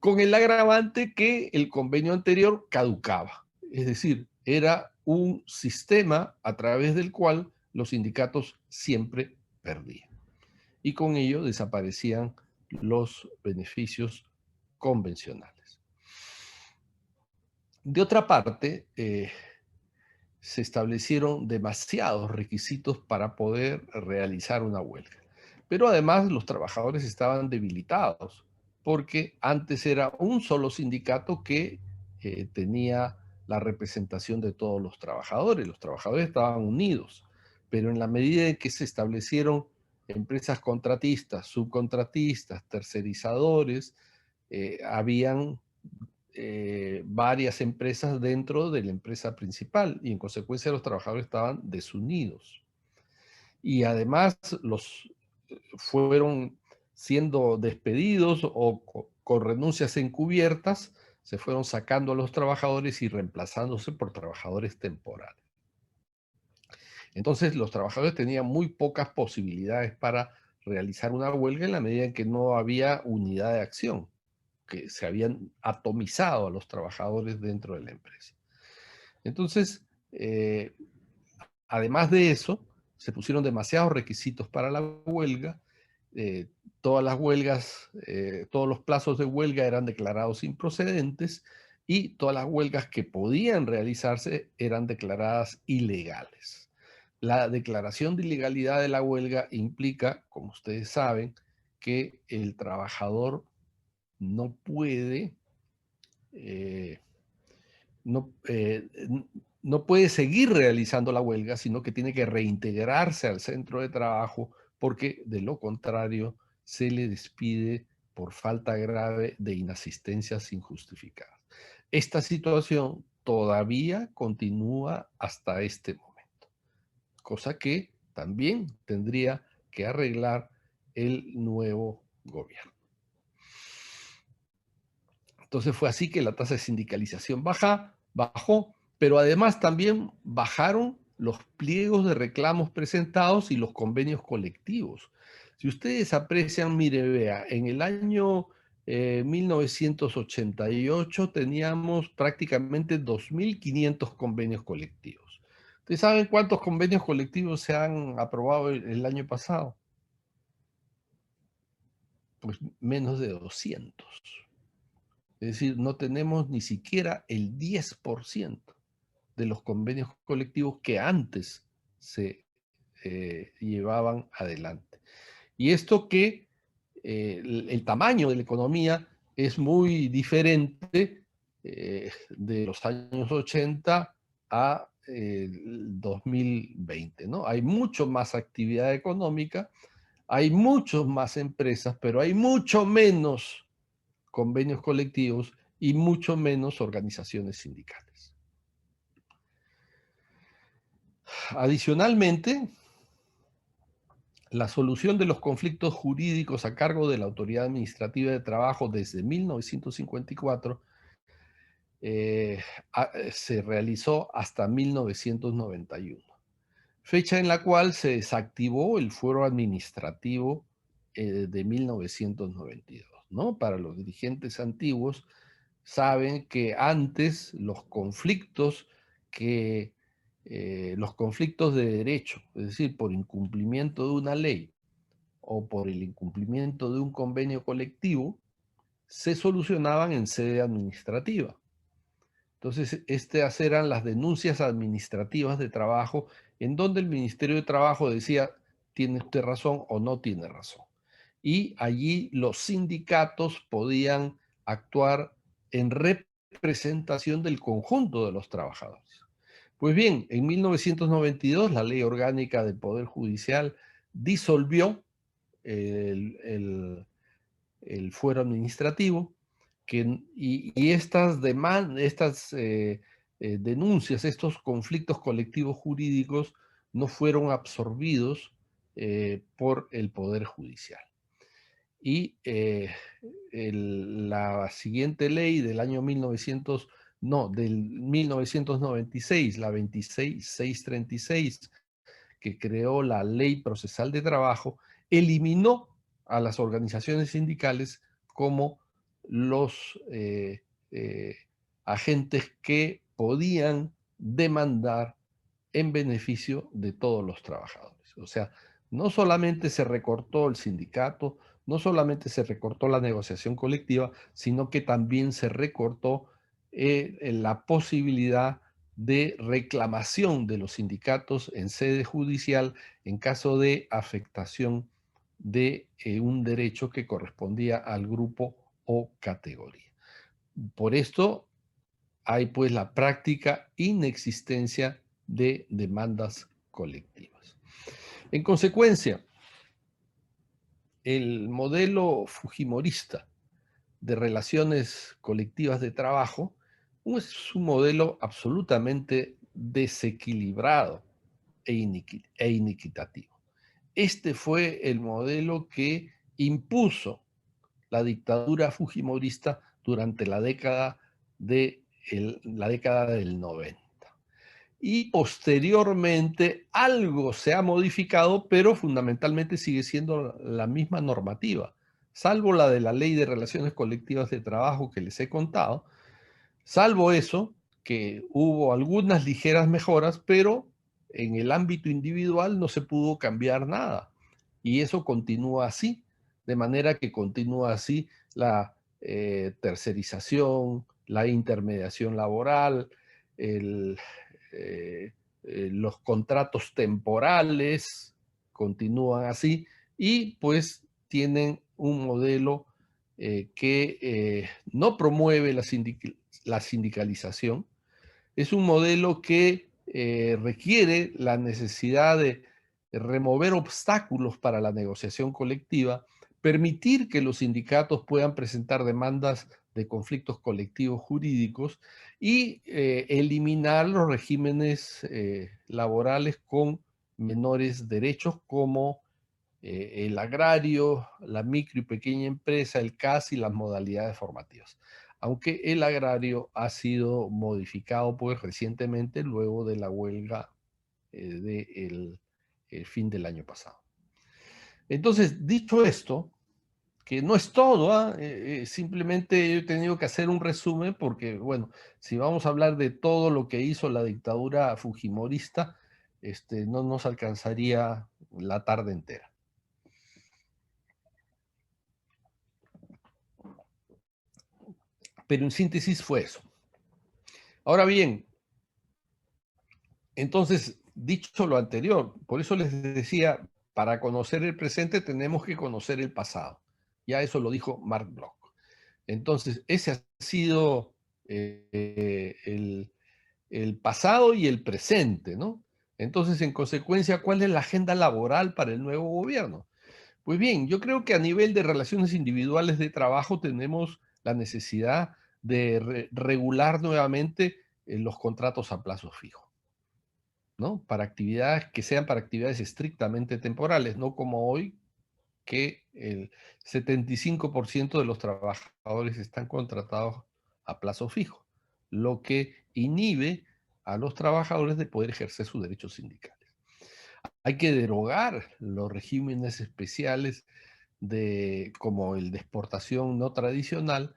con el agravante que el convenio anterior caducaba. Es decir, era un sistema a través del cual los sindicatos siempre perdían. Y con ello desaparecían los beneficios convencionales. De otra parte, se establecieron demasiados requisitos para poder realizar una huelga. Pero además los trabajadores estaban debilitados, porque antes era un solo sindicato que tenía la representación de todos los trabajadores. Los trabajadores estaban unidos, pero en la medida en que se establecieron empresas contratistas, subcontratistas, tercerizadores, habían varias empresas dentro de la empresa principal, y en consecuencia los trabajadores estaban desunidos. Y además fueron siendo despedidos o con renuncias encubiertas, se fueron sacando a los trabajadores y reemplazándose por trabajadores temporales. Entonces, los trabajadores tenían muy pocas posibilidades para realizar una huelga en la medida en que no había unidad de acción, que se habían atomizado a los trabajadores dentro de la empresa. Entonces, además de eso, se pusieron demasiados requisitos para la huelga. Todas las huelgas, todos los plazos de huelga eran declarados improcedentes y todas las huelgas que podían realizarse eran declaradas ilegales. La declaración de ilegalidad de la huelga implica, como ustedes saben, que el trabajador no puede no, no puede seguir realizando la huelga, sino que tiene que reintegrarse al centro de trabajo porque de lo contrario se le despide por falta grave de inasistencias injustificadas. Esta situación todavía continúa hasta este momento, cosa que también tendría que arreglar el nuevo gobierno. Entonces fue así que la tasa de sindicalización bajó, pero además también bajaron los pliegos de reclamos presentados y los convenios colectivos. Si ustedes aprecian, mire, vea, en el año 1988 teníamos prácticamente 2.500 convenios colectivos. ¿Ustedes saben cuántos convenios colectivos se han aprobado el año pasado? Pues menos de 200. Es decir, no tenemos ni siquiera el 10% de los convenios colectivos que antes se llevaban adelante. Y esto que el tamaño de la economía es muy diferente de los años 80 a el 2020, ¿no? Hay mucho más actividad económica, hay muchas más empresas, pero hay mucho menos convenios colectivos y mucho menos organizaciones sindicales. Adicionalmente, la solución de los conflictos jurídicos a cargo de la Autoridad Administrativa de Trabajo desde 1954 se realizó hasta 1991, fecha en la cual se desactivó el fuero administrativo de 1992, ¿no? Para los dirigentes antiguos, saben que antes los conflictos los conflictos de derecho, es decir, por incumplimiento de una ley o por el incumplimiento de un convenio colectivo, se solucionaban en sede administrativa. Entonces, estas eran las denuncias administrativas de trabajo, en donde el Ministerio de Trabajo decía, tiene usted razón o no tiene razón. Y allí los sindicatos podían actuar en representación del conjunto de los trabajadores. Pues bien, en 1992 la Ley Orgánica del Poder Judicial disolvió el fuero administrativo y estas denuncias, estos conflictos colectivos jurídicos no fueron absorbidos por el Poder Judicial. Y la siguiente ley del año del 1996, la 26636, que creó la Ley Procesal de Trabajo, eliminó a las organizaciones sindicales como los agentes que podían demandar en beneficio de todos los trabajadores. O sea, no solamente se recortó el sindicato, no solamente se recortó la negociación colectiva, sino que también se recortó la posibilidad de reclamación de los sindicatos en sede judicial en caso de afectación de un derecho que correspondía al grupo o categoría. Por esto hay pues la práctica inexistencia de demandas colectivas. En consecuencia, el modelo fujimorista de relaciones colectivas de trabajo es un modelo absolutamente desequilibrado e inequitativo. Este fue el modelo que impuso la dictadura fujimorista durante la década de la década del 90. Y posteriormente algo se ha modificado, pero fundamentalmente sigue siendo la misma normativa, salvo la de la Ley de Relaciones Colectivas de Trabajo que les he contado. Salvo eso, que hubo algunas ligeras mejoras, pero en el ámbito individual no se pudo cambiar nada. Y eso continúa así, de manera que continúa así la tercerización, la intermediación laboral, el, los contratos temporales continúan así y pues tienen un modelo que no promueve la sindicalización. Es un modelo que requiere la necesidad de remover obstáculos para la negociación colectiva, permitir que los sindicatos puedan presentar demandas de conflictos colectivos jurídicos y eliminar los regímenes laborales con menores derechos como el agrario, la micro y pequeña empresa, el CAS y las modalidades formativas. Aunque el agrario ha sido modificado pues recientemente luego de la huelga del fin del año pasado. Entonces, dicho esto, que no es todo, simplemente he tenido que hacer un resumen porque, bueno, si vamos a hablar de todo lo que hizo la dictadura fujimorista, no nos alcanzaría la tarde entera. Pero en síntesis fue eso. Ahora bien, entonces, dicho lo anterior, por eso les decía, para conocer el presente tenemos que conocer el pasado. Ya eso lo dijo Mark Bloch. Entonces, ese ha sido el pasado y el presente, ¿no? Entonces, en consecuencia, ¿cuál es la agenda laboral para el nuevo gobierno? Pues bien, yo creo que a nivel de relaciones individuales de trabajo tenemos la necesidad de regular nuevamente los contratos a plazo fijo, ¿no? Para actividades que sean para actividades estrictamente temporales, no como hoy, que el 75% de los trabajadores están contratados a plazo fijo, lo que inhibe a los trabajadores de poder ejercer sus derechos sindicales. Hay que derogar los regímenes especiales como el de exportación no tradicional,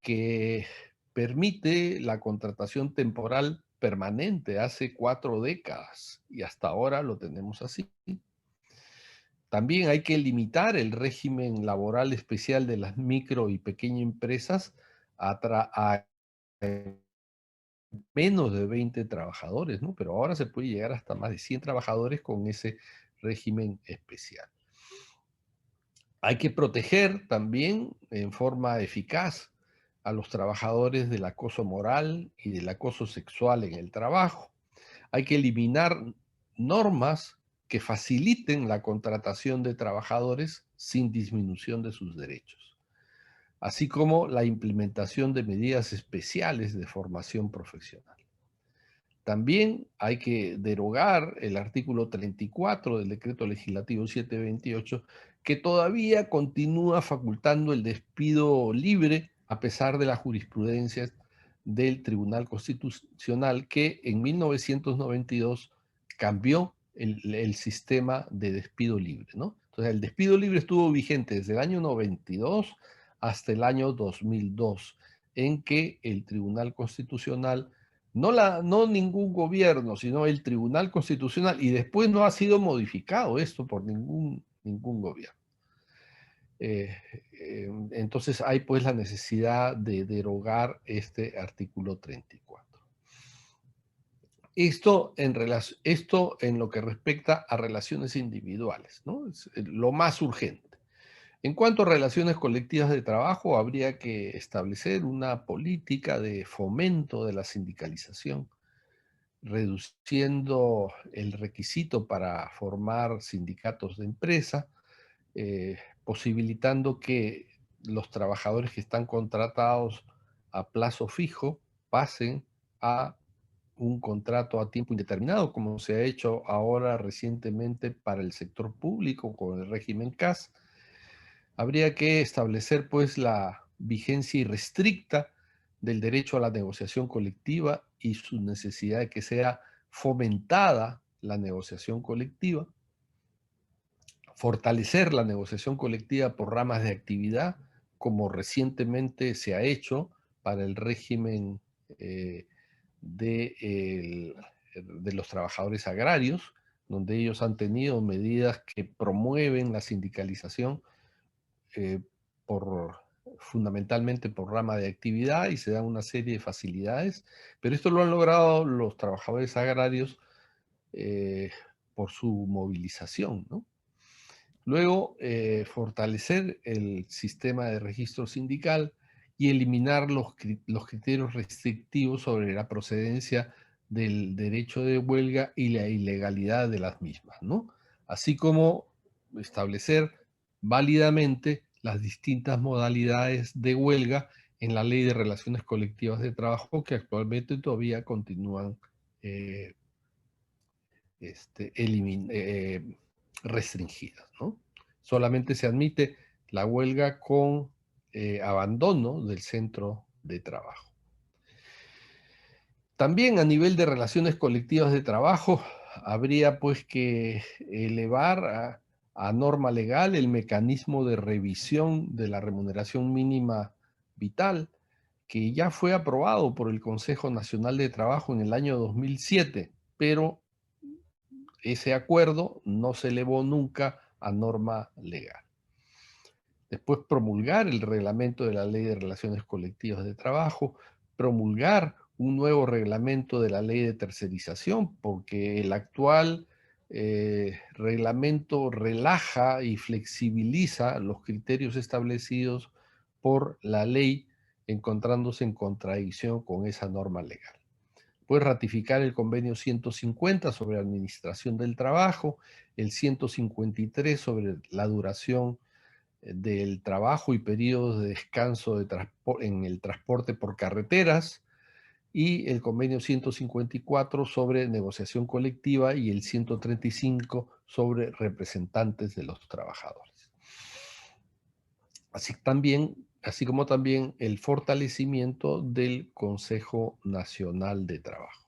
que permite la contratación temporal permanente hace 4 décadas y hasta ahora lo tenemos así. También hay que limitar el régimen laboral especial de las micro y pequeñas empresas a menos de 20 trabajadores, ¿no? Pero ahora se puede llegar hasta más de 100 trabajadores con ese régimen especial. Hay que proteger también en forma eficaz a los trabajadores del acoso moral y del acoso sexual en el trabajo. Hay que eliminar normas que faciliten la contratación de trabajadores sin disminución de sus derechos, así como la implementación de medidas especiales de formación profesional. También hay que derogar el artículo 34 del Decreto Legislativo 728, que todavía continúa facultando el despido libre a pesar de la jurisprudencia del Tribunal Constitucional, que en 1992 cambió el sistema de despido libre, ¿no? Entonces, el despido libre estuvo vigente desde el año 92 hasta el año 2002, en que el Tribunal Constitucional no ningún gobierno, sino el Tribunal Constitucional, y después no ha sido modificado esto por ningún gobierno. Entonces hay pues la necesidad de derogar este artículo 34. Esto en lo que respecta a relaciones individuales, ¿no? Es lo más urgente. En cuanto a relaciones colectivas de trabajo, habría que establecer una política de fomento de la sindicalización, reduciendo el requisito para formar sindicatos de empresa, posibilitando que los trabajadores que están contratados a plazo fijo pasen a un contrato a tiempo indeterminado, como se ha hecho ahora recientemente para el sector público con el régimen CAS. Habría que establecer pues la vigencia irrestricta del derecho a la negociación colectiva y su necesidad de que sea fomentada la negociación colectiva, fortalecer la negociación colectiva por ramas de actividad, como recientemente se ha hecho para el régimen de los trabajadores agrarios, donde ellos han tenido medidas que promueven la sindicalización eh, fundamentalmente por rama de actividad, y se dan una serie de facilidades, pero esto lo han logrado los trabajadores agrarios por su movilización, ¿no? Luego, fortalecer el sistema de registro sindical y eliminar los criterios restrictivos sobre la procedencia del derecho de huelga y la ilegalidad de las mismas, ¿no? Así como establecer válidamente las distintas modalidades de huelga en la Ley de Relaciones Colectivas de Trabajo, que actualmente todavía continúan eh, restringidas, ¿no? Solamente se admite la huelga con abandono del centro de trabajo. También a nivel de relaciones colectivas de trabajo, habría pues que elevar a norma legal el mecanismo de revisión de la remuneración mínima vital, que ya fue aprobado por el Consejo Nacional de Trabajo en el año 2007, pero ese acuerdo no se elevó nunca a norma legal. Después, promulgar el reglamento de la Ley de Relaciones Colectivas de Trabajo, promulgar un nuevo reglamento de la Ley de Tercerización, porque el actual reglamento relaja y flexibiliza los criterios establecidos por la ley, encontrándose en contradicción con esa norma legal. Puede ratificar el convenio 150 sobre administración del trabajo, el 153 sobre la duración del trabajo y periodos de descanso en el transporte por carreteras, y el convenio 154 sobre negociación colectiva y el 135 sobre representantes de los trabajadores. Así como también el fortalecimiento del Consejo Nacional de Trabajo.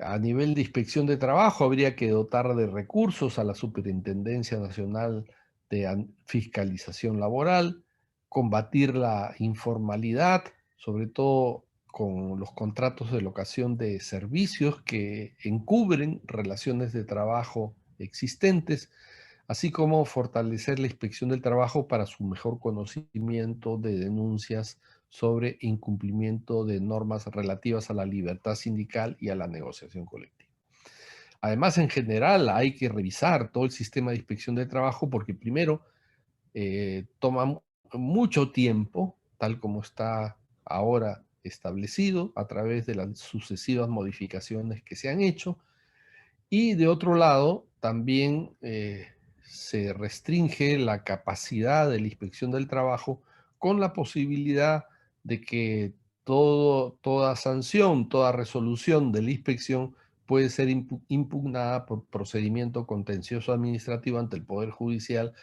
A nivel de inspección de trabajo, habría que dotar de recursos a la Superintendencia Nacional de Fiscalización Laboral, combatir la informalidad, sobre todo con los contratos de locación de servicios que encubren relaciones de trabajo existentes, así como fortalecer la inspección del trabajo para su mejor conocimiento de denuncias sobre incumplimiento de normas relativas a la libertad sindical y a la negociación colectiva. Además, en general, hay que revisar todo el sistema de inspección de trabajo, porque primero toma mucho tiempo, tal como está ahora establecido a través de las sucesivas modificaciones que se han hecho, y de otro lado también se restringe la capacidad de la inspección del trabajo, con la posibilidad de que toda sanción, toda resolución de la inspección puede ser impugnada por procedimiento contencioso administrativo ante el Poder Judicial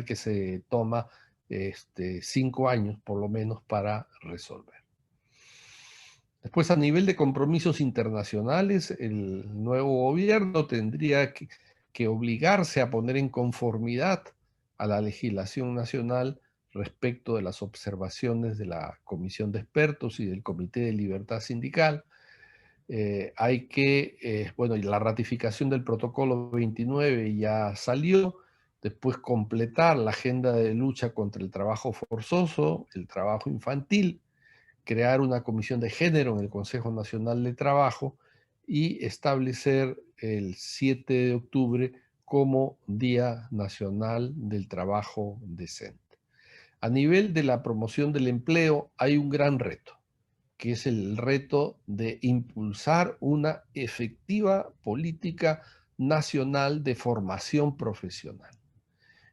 que se toma 5 años por lo menos para resolver. Después, a nivel de compromisos internacionales, el nuevo gobierno tendría que obligarse a poner en conformidad a la legislación nacional respecto de las observaciones de la Comisión de Expertos y del Comité de Libertad Sindical. Bueno, y la ratificación del protocolo 29 ya salió. Después, completar la agenda de lucha contra el trabajo forzoso, el trabajo infantil, crear una comisión de género en el Consejo Nacional de Trabajo y establecer el 7 de octubre como Día Nacional del Trabajo Decente. A nivel de la promoción del empleo, hay un gran reto, que es el reto de impulsar una efectiva política nacional de formación profesional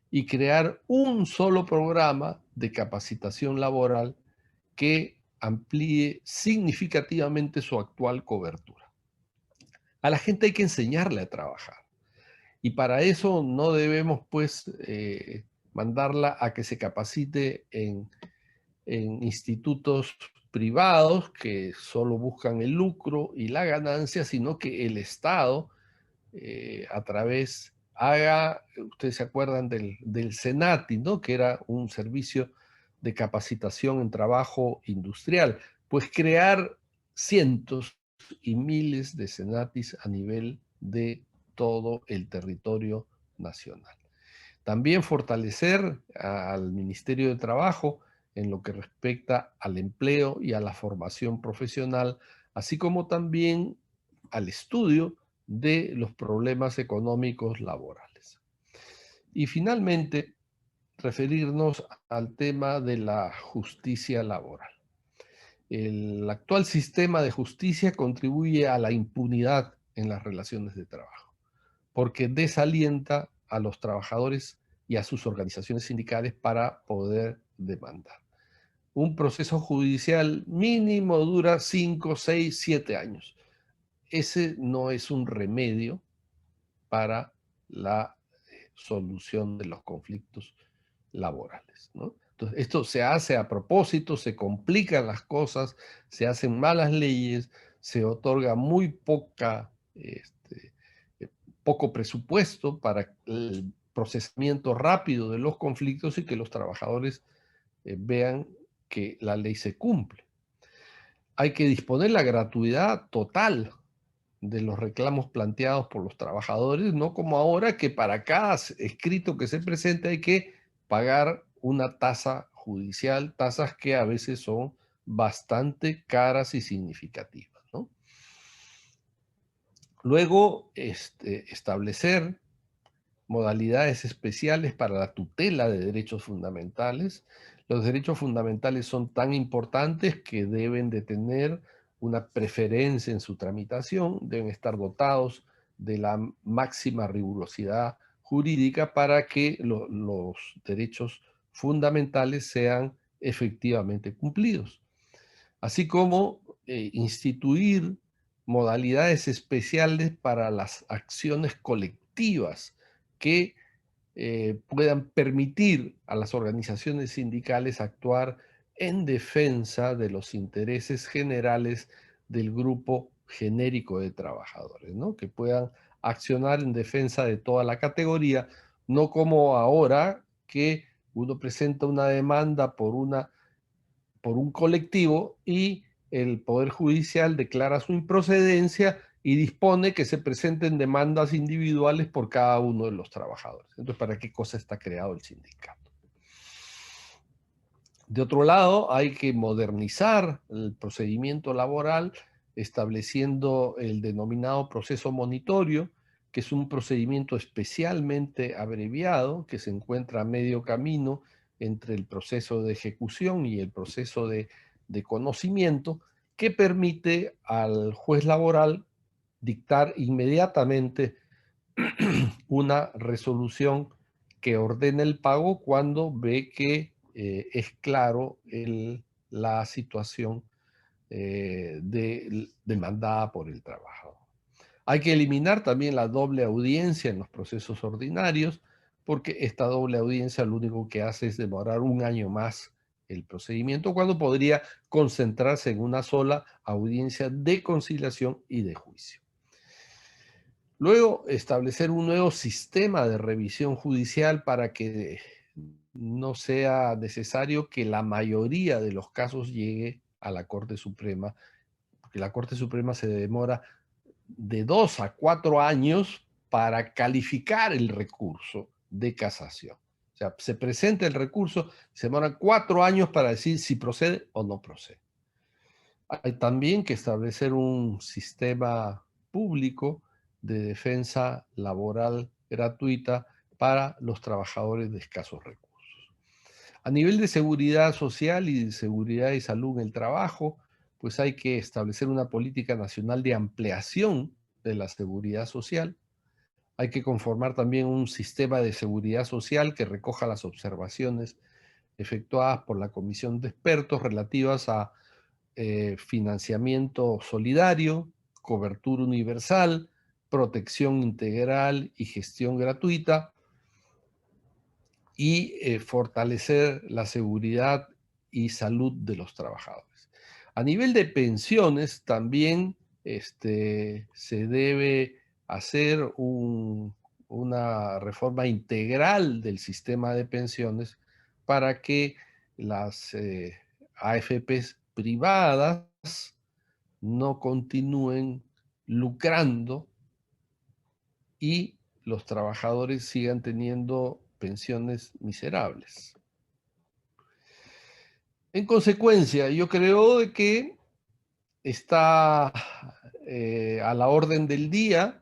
y crear un solo programa de capacitación laboral que amplíe significativamente su actual cobertura. A la gente hay que enseñarle a trabajar, y para eso no debemos pues mandarla a que se capacite en en institutos privados que solo buscan el lucro y la ganancia, sino que el Estado, a través, ustedes se acuerdan del SENATI, ¿no? Que era un servicio de capacitación en trabajo industrial, pues crear cientos y miles de SENATIs a nivel de todo el territorio nacional. También fortalecer al Ministerio de Trabajo en lo que respecta al empleo y a la formación profesional, así como también al estudio de los problemas económicos laborales. Y finalmente, referirnos al tema de la justicia laboral. El actual sistema de justicia contribuye a la impunidad en las relaciones de trabajo, porque desalienta a los trabajadores y a sus organizaciones sindicales para poder demandar. Un proceso judicial mínimo dura 5, 6, 7 años. Ese no es un remedio para la solución de los conflictos laborales, ¿no? Entonces, esto se hace a propósito, se complican las cosas, se hacen malas leyes, se otorga muy poco presupuesto para el procesamiento rápido de los conflictos y que los trabajadores vean que la ley se cumple. Hay que disponer la gratuidad total de los reclamos planteados por los trabajadores, no como ahora que para cada escrito que se presente hay que pagar una tasa judicial, tasas que a veces son bastante caras y significativas, ¿no? Luego, establecer modalidades especiales para la tutela de derechos fundamentales. Los derechos fundamentales son tan importantes que deben de tener una preferencia en su tramitación, deben estar dotados de la máxima rigurosidad jurídica para que los derechos fundamentales sean efectivamente cumplidos. Así como instituir modalidades especiales para las acciones colectivas que puedan permitir a las organizaciones sindicales actuar en defensa de los intereses generales del grupo genérico de trabajadores, ¿no? Que puedan accionar en defensa de toda la categoría, no como ahora que uno presenta una demanda por un colectivo y el Poder Judicial declara su improcedencia y dispone que se presenten demandas individuales por cada uno de los trabajadores. Entonces, ¿para qué cosa está creado el sindicato? De otro lado, hay que modernizar el procedimiento laboral estableciendo el denominado proceso monitorio, que es un procedimiento especialmente abreviado que se encuentra a medio camino entre el proceso de ejecución y el proceso de conocimiento, que permite al juez laboral dictar inmediatamente una resolución que ordena el pago cuando ve que es claro la situación demandada por el trabajador. Hay que eliminar también la doble audiencia en los procesos ordinarios, porque esta doble audiencia lo único que hace es demorar un año más el procedimiento, cuando podría concentrarse en una sola audiencia de conciliación y de juicio. Luego, establecer un nuevo sistema de revisión judicial para que no sea necesario que la mayoría de los casos llegue a la Corte Suprema, porque la Corte Suprema se demora de 2 a 4 años para calificar el recurso de casación. O sea, se presenta el recurso, se demoran 4 años para decir si procede o no procede. Hay también que establecer un sistema público de defensa laboral gratuita para los trabajadores de escasos recursos. A nivel de seguridad social y de seguridad y salud en el trabajo, pues hay que establecer una política nacional de ampliación de la seguridad social. Hay que conformar también un sistema de seguridad social que recoja las observaciones efectuadas por la Comisión de Expertos relativas a financiamiento solidario, cobertura universal, protección integral y gestión gratuita, y fortalecer la seguridad y salud de los trabajadores. A nivel de pensiones también se debe hacer una reforma integral del sistema de pensiones para que las AFPs privadas no continúen lucrando y los trabajadores sigan teniendo pensiones miserables. En consecuencia, yo creo de que está a la orden del día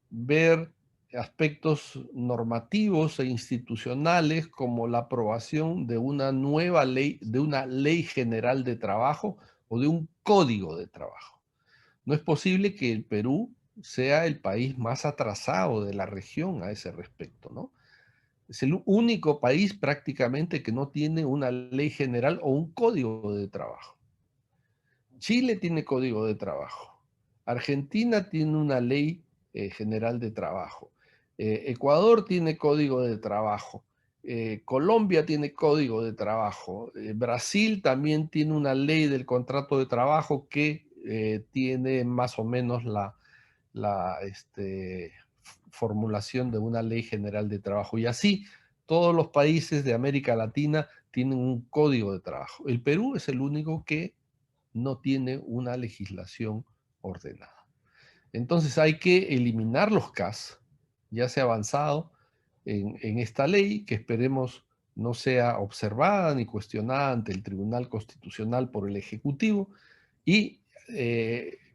ver aspectos normativos e institucionales como la aprobación de una nueva ley, de una ley general de trabajo o de un código de trabajo. No es posible que el Perú sea el país más atrasado de la región a ese respecto, ¿no? Es el único país prácticamente que no tiene una ley general o un código de trabajo. Chile tiene código de trabajo. Argentina tiene una ley general de trabajo. Ecuador tiene código de trabajo. Colombia tiene código de trabajo. Brasil también tiene una ley del contrato de trabajo que tiene más o menos la formulación de una ley general de trabajo. Y así todos los países de América Latina tienen un código de trabajo. El Perú es el único que no tiene una legislación ordenada. Entonces hay que eliminar los CAS. Ya se ha avanzado en esta ley, que esperemos no sea observada ni cuestionada ante el Tribunal Constitucional por el Ejecutivo, y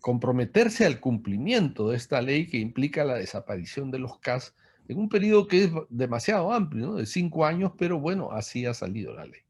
comprometerse al cumplimiento de esta ley que implica la desaparición de los CAS en un periodo que es demasiado amplio, ¿no? De 5 años, pero bueno, así ha salido la ley.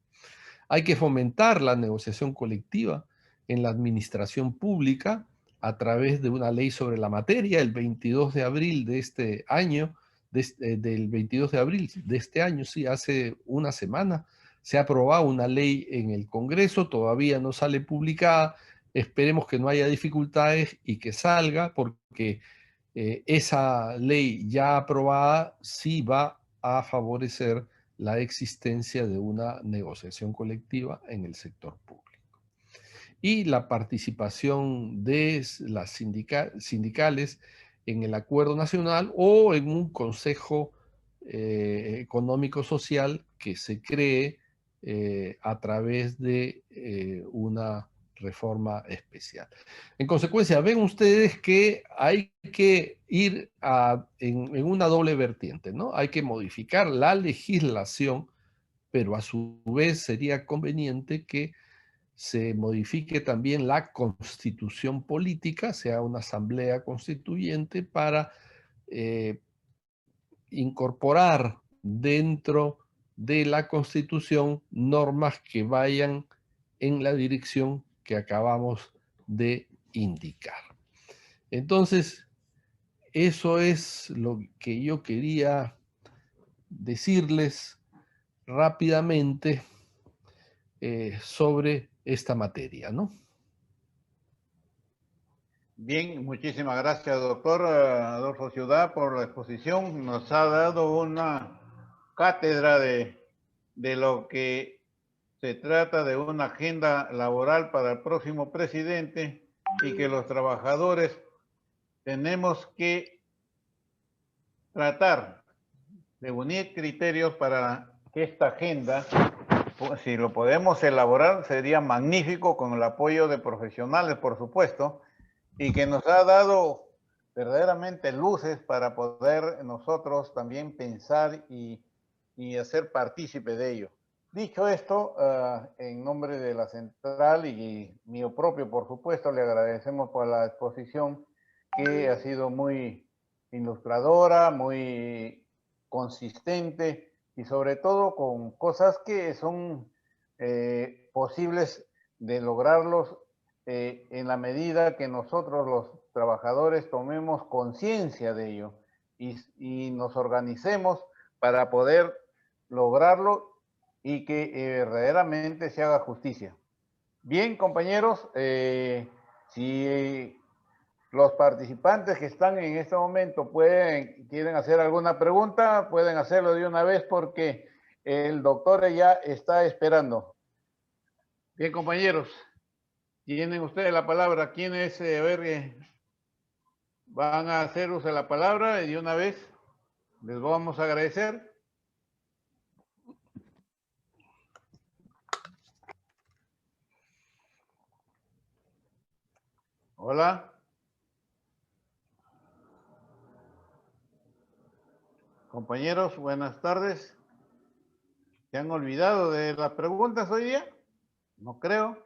Hay que fomentar la negociación colectiva en la administración pública a través de una ley sobre la materia. El 22 de abril de este año, del 22 de abril de este año, sí, hace una semana, se ha aprobado una ley en el Congreso, todavía no sale publicada. Esperemos que no haya dificultades y que salga, porque esa ley ya aprobada sí va a favorecer la existencia de una negociación colectiva en el sector público. Y la participación de las sindicales en el acuerdo nacional o en un consejo económico-social que se cree a través de una reforma especial. En consecuencia, ven ustedes que hay que ir en una doble vertiente, ¿no? Hay que modificar la legislación, pero a su vez sería conveniente que se modifique también la constitución política, sea una asamblea constituyente, para incorporar dentro de la Constitución normas que vayan en la dirección que acabamos de indicar. Entonces, eso es lo que yo quería decirles rápidamente sobre esta materia, ¿no? Bien, muchísimas gracias, doctor Adolfo Ciudad, por la exposición. Nos ha dado una cátedra de lo que se trata de una agenda laboral para el próximo presidente, y que los trabajadores tenemos que tratar de unir criterios para que esta agenda, si lo podemos elaborar, sería magnífico, con el apoyo de profesionales, por supuesto, y que nos ha dado verdaderamente luces para poder nosotros también pensar y hacer partícipe de ello. Dicho esto, en nombre de la central y mío propio, por supuesto, le agradecemos por la exposición, que ha sido muy ilustradora, muy consistente, y sobre todo con cosas que son posibles de lograrlos en la medida que nosotros los trabajadores tomemos conciencia de ello y nos organicemos para poder lograrlo, y que verdaderamente se haga justicia. Bien, compañeros, si los participantes que están en este momento quieren hacer alguna pregunta, pueden hacerlo de una vez, porque el doctor ya está esperando. Bien, compañeros, tienen ustedes la palabra. ¿Quiénes, van a hacer uso de la palabra? Y de una vez les vamos a agradecer. Hola. Compañeros, buenas tardes. ¿Se han olvidado de las preguntas hoy día? No creo.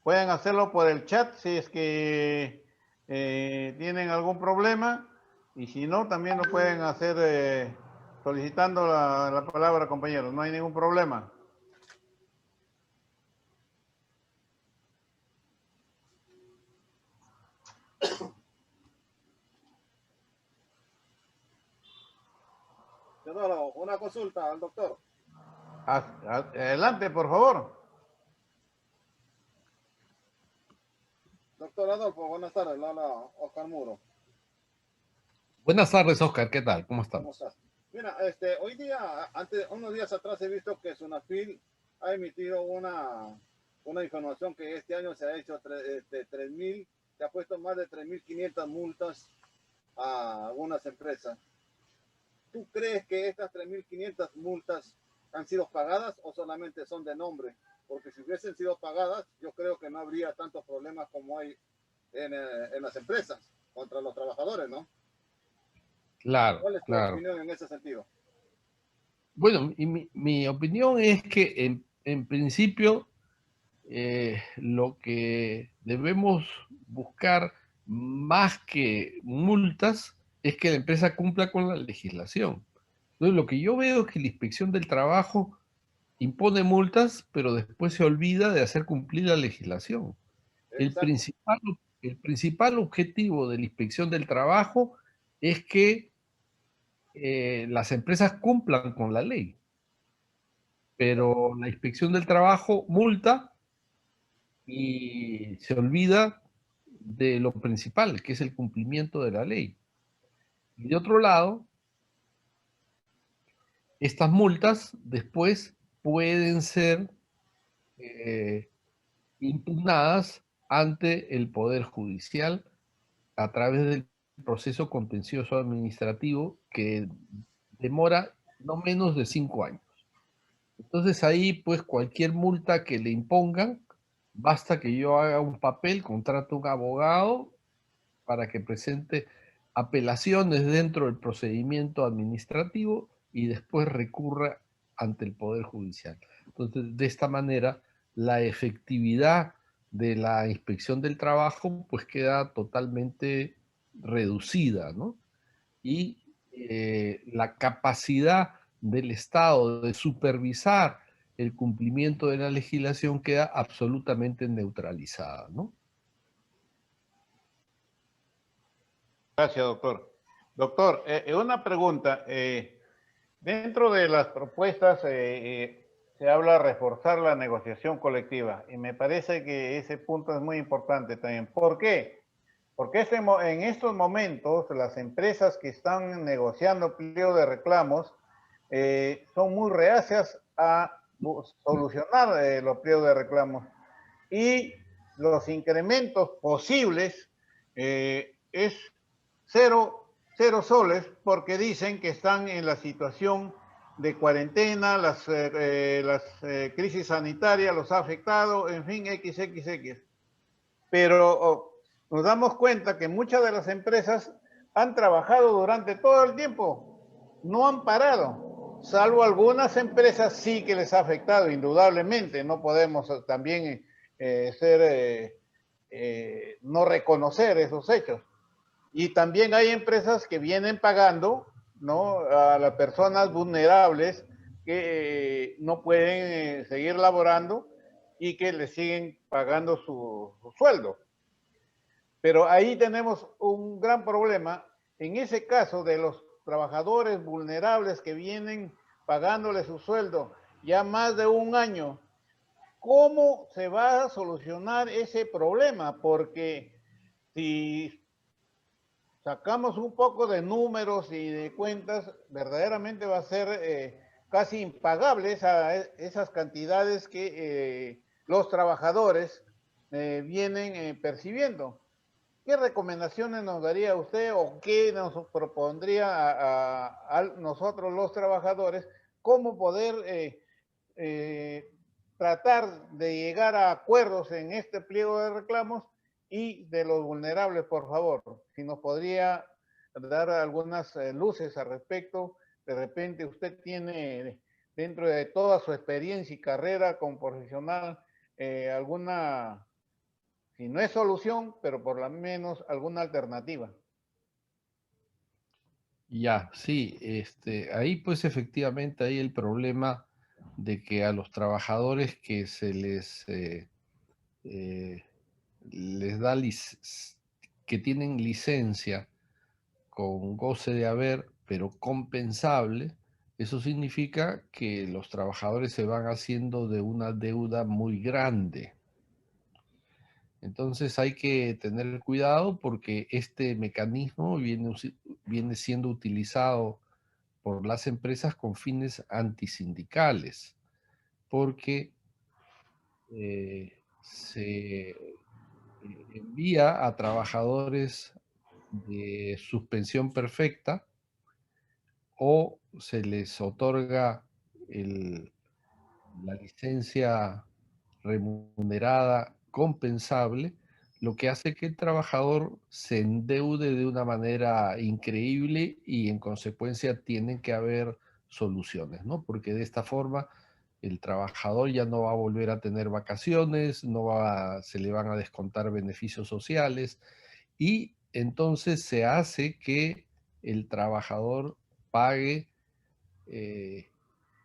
Pueden hacerlo por el chat si es que tienen algún problema. Y si no, también lo pueden hacer solicitando la palabra, compañeros. No hay ningún problema. Teodoro, una consulta al doctor. Adelante, por favor. Doctor Adolfo, buenas tardes. Hola, Oscar Muro. Buenas tardes, Oscar. ¿Qué tal? ¿Cómo ¿Cómo estamos? estás? Mira, hoy día, unos días atrás he visto que Sunafil ha emitido una información que este año se ha hecho 3.000, se ha puesto más de 3.500 multas a algunas empresas. ¿Tú crees que estas 3.500 multas han sido pagadas o solamente son de nombre? Porque si hubiesen sido pagadas, yo creo que no habría tantos problemas como hay en las empresas contra los trabajadores, ¿no? Claro, ¿Cuál es tu claro. opinión en ese sentido? Bueno, y mi opinión es que en principio lo que debemos buscar más que multas es que la empresa cumpla con la legislación. Entonces, lo que yo veo es que la Inspección del Trabajo impone multas, pero después se olvida de hacer cumplir la legislación. El Exacto. el principal objetivo de la Inspección del Trabajo es que las empresas cumplan con la ley, pero la Inspección del Trabajo multa y se olvida de lo principal, que es el cumplimiento de la ley. Y de otro lado, estas multas después pueden ser impugnadas ante el Poder Judicial a través del proceso contencioso administrativo que demora no menos de 5 años. Entonces ahí, pues cualquier multa que le impongan, basta que yo haga un papel, contrato un abogado para que presente apelaciones dentro del procedimiento administrativo y después recurra ante el Poder Judicial. Entonces, de esta manera, la efectividad de la inspección del trabajo pues queda totalmente reducida, ¿no? Y la capacidad del Estado de supervisar el cumplimiento de la legislación queda absolutamente neutralizada, ¿no? Gracias, doctor. Doctor, una pregunta. Dentro de las propuestas se habla de reforzar la negociación colectiva y me parece que ese punto es muy importante también. ¿Por qué? Porque en estos momentos las empresas que están negociando pliego de reclamos son muy reacias a solucionar los pliegos de reclamos y los incrementos posibles es cero soles porque dicen que están en la situación de cuarentena, las crisis sanitarias los ha afectado, en fin, XXX. Pero nos damos cuenta que muchas de las empresas han trabajado durante todo el tiempo, no han parado, salvo algunas empresas sí que les ha afectado, indudablemente, no podemos también no reconocer esos hechos. Y también hay empresas que vienen pagando, ¿no?, a las personas vulnerables que no pueden seguir laborando y que les siguen pagando su sueldo. Pero ahí tenemos un gran problema. En ese caso de los trabajadores vulnerables que vienen pagándole su sueldo ya más de un año, ¿cómo se va a solucionar ese problema? Porque si sacamos un poco de números y de cuentas, verdaderamente va a ser casi impagables esas cantidades que los trabajadores vienen percibiendo. ¿Qué recomendaciones nos daría usted o qué nos propondría a nosotros los trabajadores, cómo poder tratar de llegar a acuerdos en este pliego de reclamos y de los vulnerables, por favor? Si nos podría dar algunas luces al respecto. De repente usted tiene, dentro de toda su experiencia y carrera como profesional, alguna, si no es solución, pero por lo menos alguna alternativa. Ya, sí, ahí pues efectivamente hay el problema de que a los trabajadores que se les da que tienen licencia con goce de haber, pero compensable, eso significa que los trabajadores se van haciendo de una deuda muy grande. Entonces hay que tener cuidado porque este mecanismo viene siendo utilizado por las empresas con fines antisindicales, porque se envía a trabajadores de suspensión perfecta o se les otorga la licencia remunerada compensable, lo que hace que el trabajador se endeude de una manera increíble y en consecuencia tienen que haber soluciones, ¿no? Porque de esta forma el trabajador ya no va a volver a tener vacaciones, se le van a descontar beneficios sociales y entonces se hace que el trabajador pague el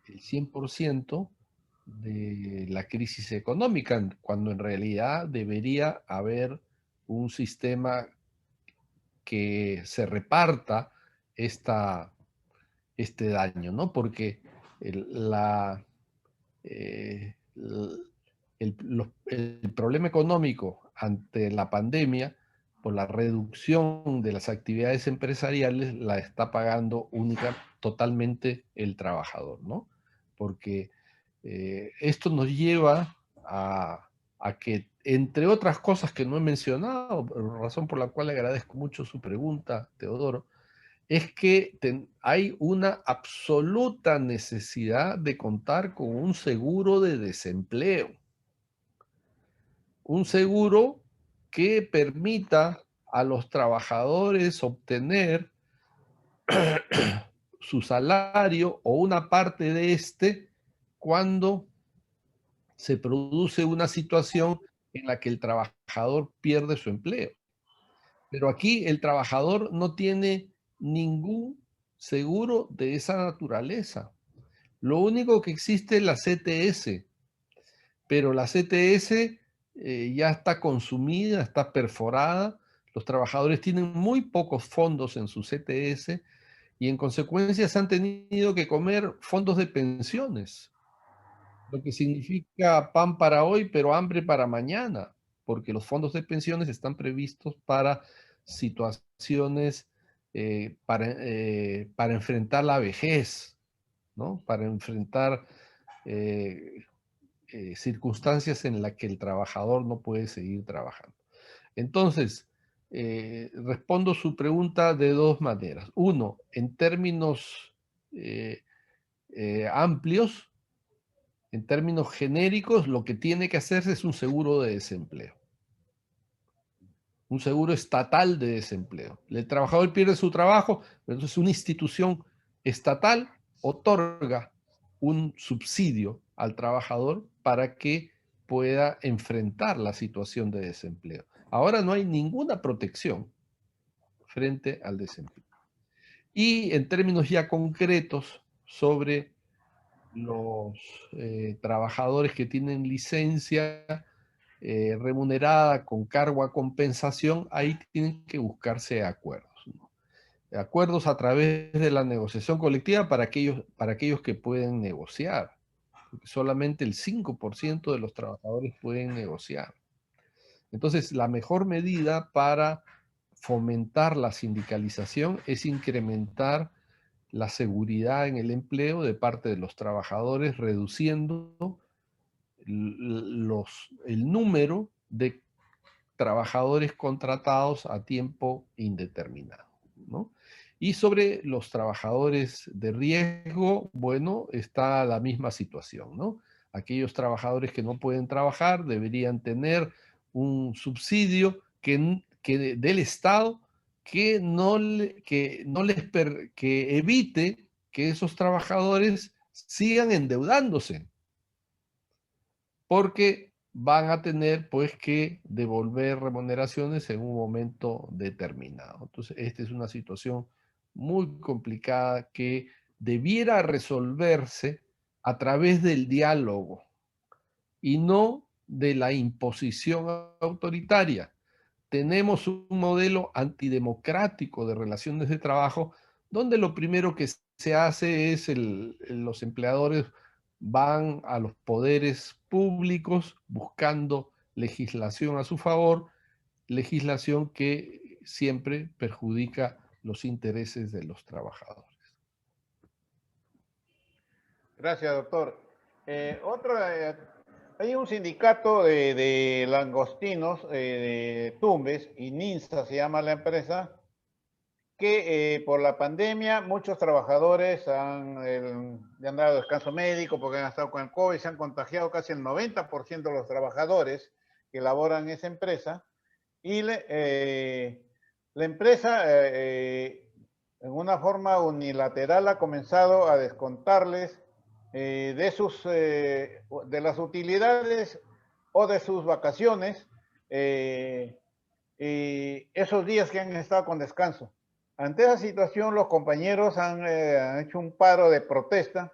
100% de la crisis económica, cuando en realidad debería haber un sistema que se reparta este daño, ¿no? Porque eh, el problema económico ante la pandemia, por la reducción de las actividades empresariales, la está pagando totalmente el trabajador, ¿no? Porque esto nos lleva a que, entre otras cosas que no he mencionado, razón por la cual le agradezco mucho su pregunta, Teodoro, es que hay una absoluta necesidad de contar con un seguro de desempleo. Un seguro que permita a los trabajadores obtener su salario o una parte de este cuando se produce una situación en la que el trabajador pierde su empleo. Pero aquí el trabajador no tiene ningún seguro de esa naturaleza. Lo único que existe es la CTS, pero la CTS ya está consumida, está perforada. Los trabajadores tienen muy pocos fondos en su CTS y en consecuencia se han tenido que comer fondos de pensiones, lo que significa pan para hoy, pero hambre para mañana, porque los fondos de pensiones están previstos para situaciones para enfrentar la vejez, ¿no? Para enfrentar circunstancias en las que el trabajador no puede seguir trabajando. Entonces, respondo su pregunta de dos maneras. Uno, en términos amplios, en términos genéricos, lo que tiene que hacerse es un seguro de desempleo. Un seguro estatal de desempleo. El trabajador pierde su trabajo, pero entonces una institución estatal otorga un subsidio al trabajador para que pueda enfrentar la situación de desempleo. Ahora no hay ninguna protección frente al desempleo. Y en términos ya concretos sobre los trabajadores que tienen licencia remunerada con cargo a compensación, ahí tienen que buscarse acuerdos, ¿no? Acuerdos a través de la negociación colectiva para aquellos que pueden negociar, porque solamente el 5% de los trabajadores pueden negociar. Entonces, la mejor medida para fomentar la sindicalización es incrementar la seguridad en el empleo de parte de los trabajadores, reduciendo el número de trabajadores contratados a tiempo indeterminado, ¿no? Y sobre los trabajadores de riesgo, bueno, está la misma situación, ¿no? Aquellos trabajadores que no pueden trabajar deberían tener un subsidio del Estado que que evite que esos trabajadores sigan endeudándose, porque van a tener pues que devolver remuneraciones en un momento determinado. Entonces, esta es una situación muy complicada que debiera resolverse a través del diálogo y no de la imposición autoritaria. Tenemos un modelo antidemocrático de relaciones de trabajo donde lo primero que se hace es los empleadores van a los poderes públicos buscando legislación a su favor, legislación que siempre perjudica los intereses de los trabajadores. Gracias, doctor. Hay un sindicato de langostinos de Tumbes, ININSA se llama la empresa, que por la pandemia muchos trabajadores le han dado descanso médico porque han estado con el COVID, se han contagiado casi el 90% de los trabajadores que laboran en esa empresa, y la empresa en una forma unilateral ha comenzado a descontarles de las utilidades o de sus vacaciones esos días que han estado con descanso. Ante esa situación, los compañeros han hecho un paro de protesta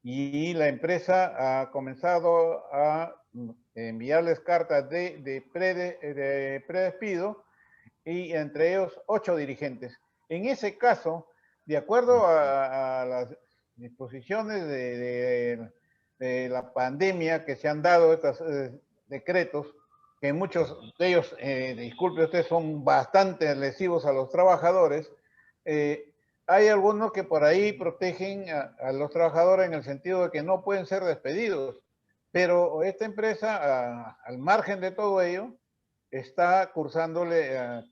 y la empresa ha comenzado a enviarles cartas de predespido, y entre ellos 8 dirigentes. En ese caso, de acuerdo a las disposiciones de la pandemia que se han dado, estos decretos, que muchos de ellos, disculpe usted, son bastante lesivos a los trabajadores, hay algunos que por ahí protegen a los trabajadores en el sentido de que no pueden ser despedidos, pero esta empresa, al margen de todo ello, está cursándole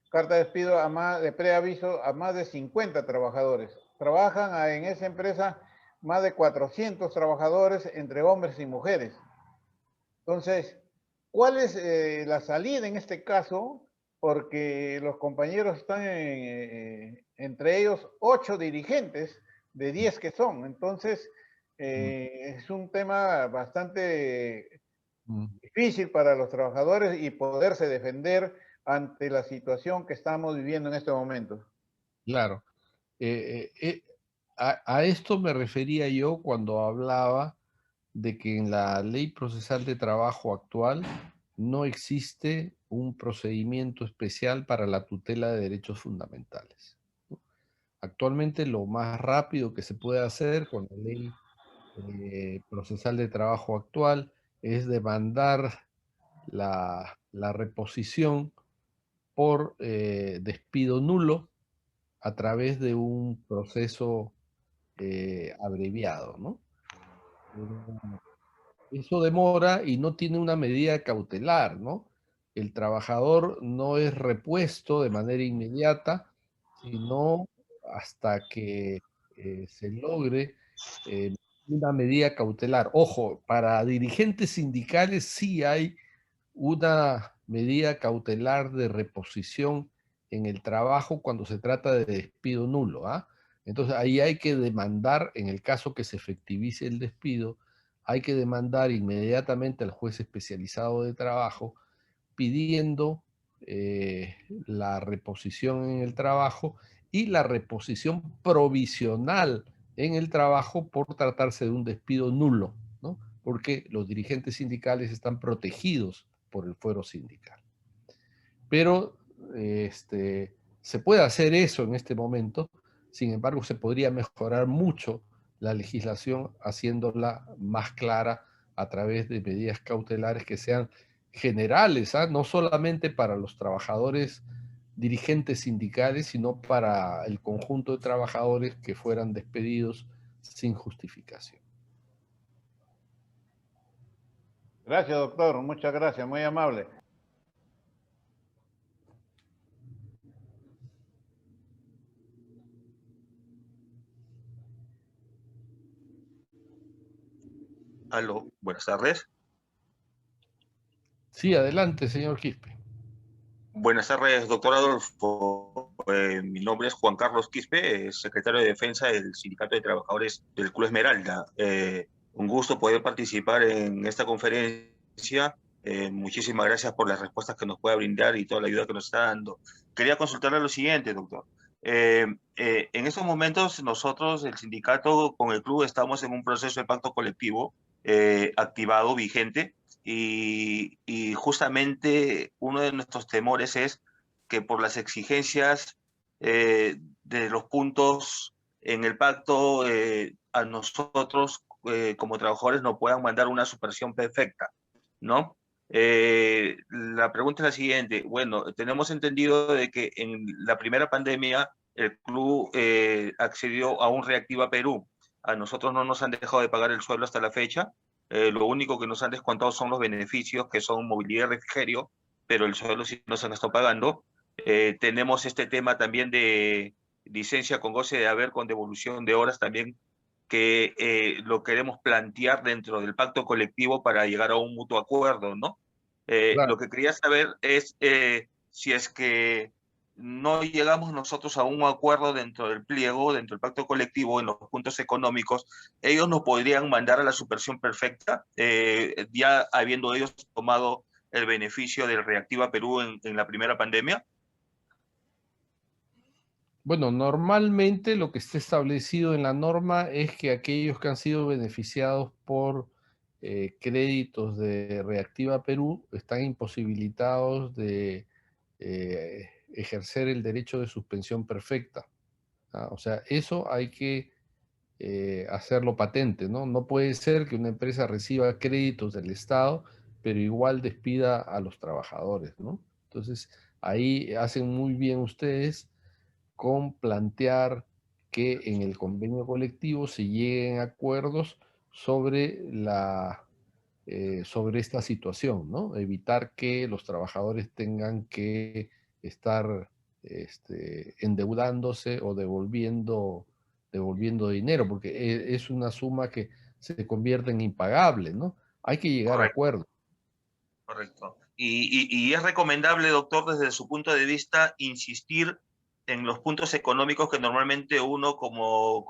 carta de despido de preaviso a más de 50 trabajadores. Trabajan en esa empresa más de 400 trabajadores entre hombres y mujeres. Entonces, ¿cuál es la salida en este caso? Porque los compañeros están entre ellos 8 dirigentes de 10 que son. Entonces, es un tema bastante difícil para los trabajadores y poderse defender ante la situación que estamos viviendo en este momento. Claro. A esto me refería yo cuando hablaba de que en la ley procesal de trabajo actual no existe un procedimiento especial para la tutela de derechos fundamentales. Actualmente lo más rápido que se puede hacer con la ley procesal de trabajo actual es demandar la reposición por despido nulo a través de un proceso abreviado, ¿no? Eso demora y no tiene una medida cautelar, ¿no? El trabajador no es repuesto de manera inmediata, sino hasta que se logre una medida cautelar. Ojo, para dirigentes sindicales sí hay una medida cautelar de reposición en el trabajo cuando se trata de despido nulo, ¿ah? Entonces ahí hay que demandar, en el caso que se efectivice el despido, hay que demandar inmediatamente al juez especializado de trabajo pidiendo la reposición en el trabajo y la reposición provisional en el trabajo por tratarse de un despido nulo, ¿no? Porque los dirigentes sindicales están protegidos por el fuero sindical. Pero se puede hacer eso en este momento, sin embargo se podría mejorar mucho la legislación haciéndola más clara a través de medidas cautelares que sean generales, ¿ah? No solamente para los trabajadores dirigentes sindicales, sino para el conjunto de trabajadores que fueran despedidos sin justificación. Gracias, doctor. Muchas gracias. Muy amable. Aló, buenas tardes. Sí, adelante, señor Quispe. Buenas tardes, doctor Adolfo. Mi nombre es Juan Carlos Quispe, secretario de Defensa del Sindicato de Trabajadores del Club Esmeralda. Un gusto poder participar en esta conferencia. Muchísimas gracias por las respuestas que nos pueda brindar y toda la ayuda que nos está dando. Quería consultarle lo siguiente, doctor. En estos momentos nosotros, el sindicato con el club, estamos en un proceso de pacto colectivo activado, vigente, y justamente uno de nuestros temores es que por las exigencias de los puntos en el pacto, a nosotros como trabajadores nos puedan mandar una supresión perfecta, ¿no? La pregunta es la siguiente. Bueno, tenemos entendido de que en la primera pandemia el club accedió a un Reactiva Perú. A nosotros no nos han dejado de pagar el sueldo hasta la fecha. Lo único que nos han descontado son los beneficios, que son movilidad y refrigerio, pero el sueldo sí nos han estado pagando. Tenemos este tema también de licencia con goce de haber con devolución de horas también, que lo queremos plantear dentro del pacto colectivo para llegar a un mutuo acuerdo, ¿no? Claro. Lo que quería saber es si es que no llegamos nosotros a un acuerdo dentro del pliego, dentro del pacto colectivo, en los puntos económicos, ellos nos podrían mandar a la supresión perfecta, ya habiendo ellos tomado el beneficio del Reactiva Perú en la primera pandemia. Bueno, normalmente lo que está establecido en la norma es que aquellos que han sido beneficiados por créditos de Reactiva Perú están imposibilitados de ejercer el derecho de suspensión perfecta. O sea, eso hay que hacerlo patente, ¿no? No puede ser que una empresa reciba créditos del Estado, pero igual despida a los trabajadores, ¿no? Entonces, ahí hacen muy bien ustedes con plantear que en el convenio colectivo se lleguen a acuerdos sobre sobre esta situación, ¿no? Evitar que los trabajadores tengan que estar endeudándose o devolviendo dinero, porque es una suma que se convierte en impagable, ¿no? Hay que llegar a Correcto. acuerdos. Correcto. Y es recomendable, doctor, desde su punto de vista, insistir en los puntos económicos que normalmente uno como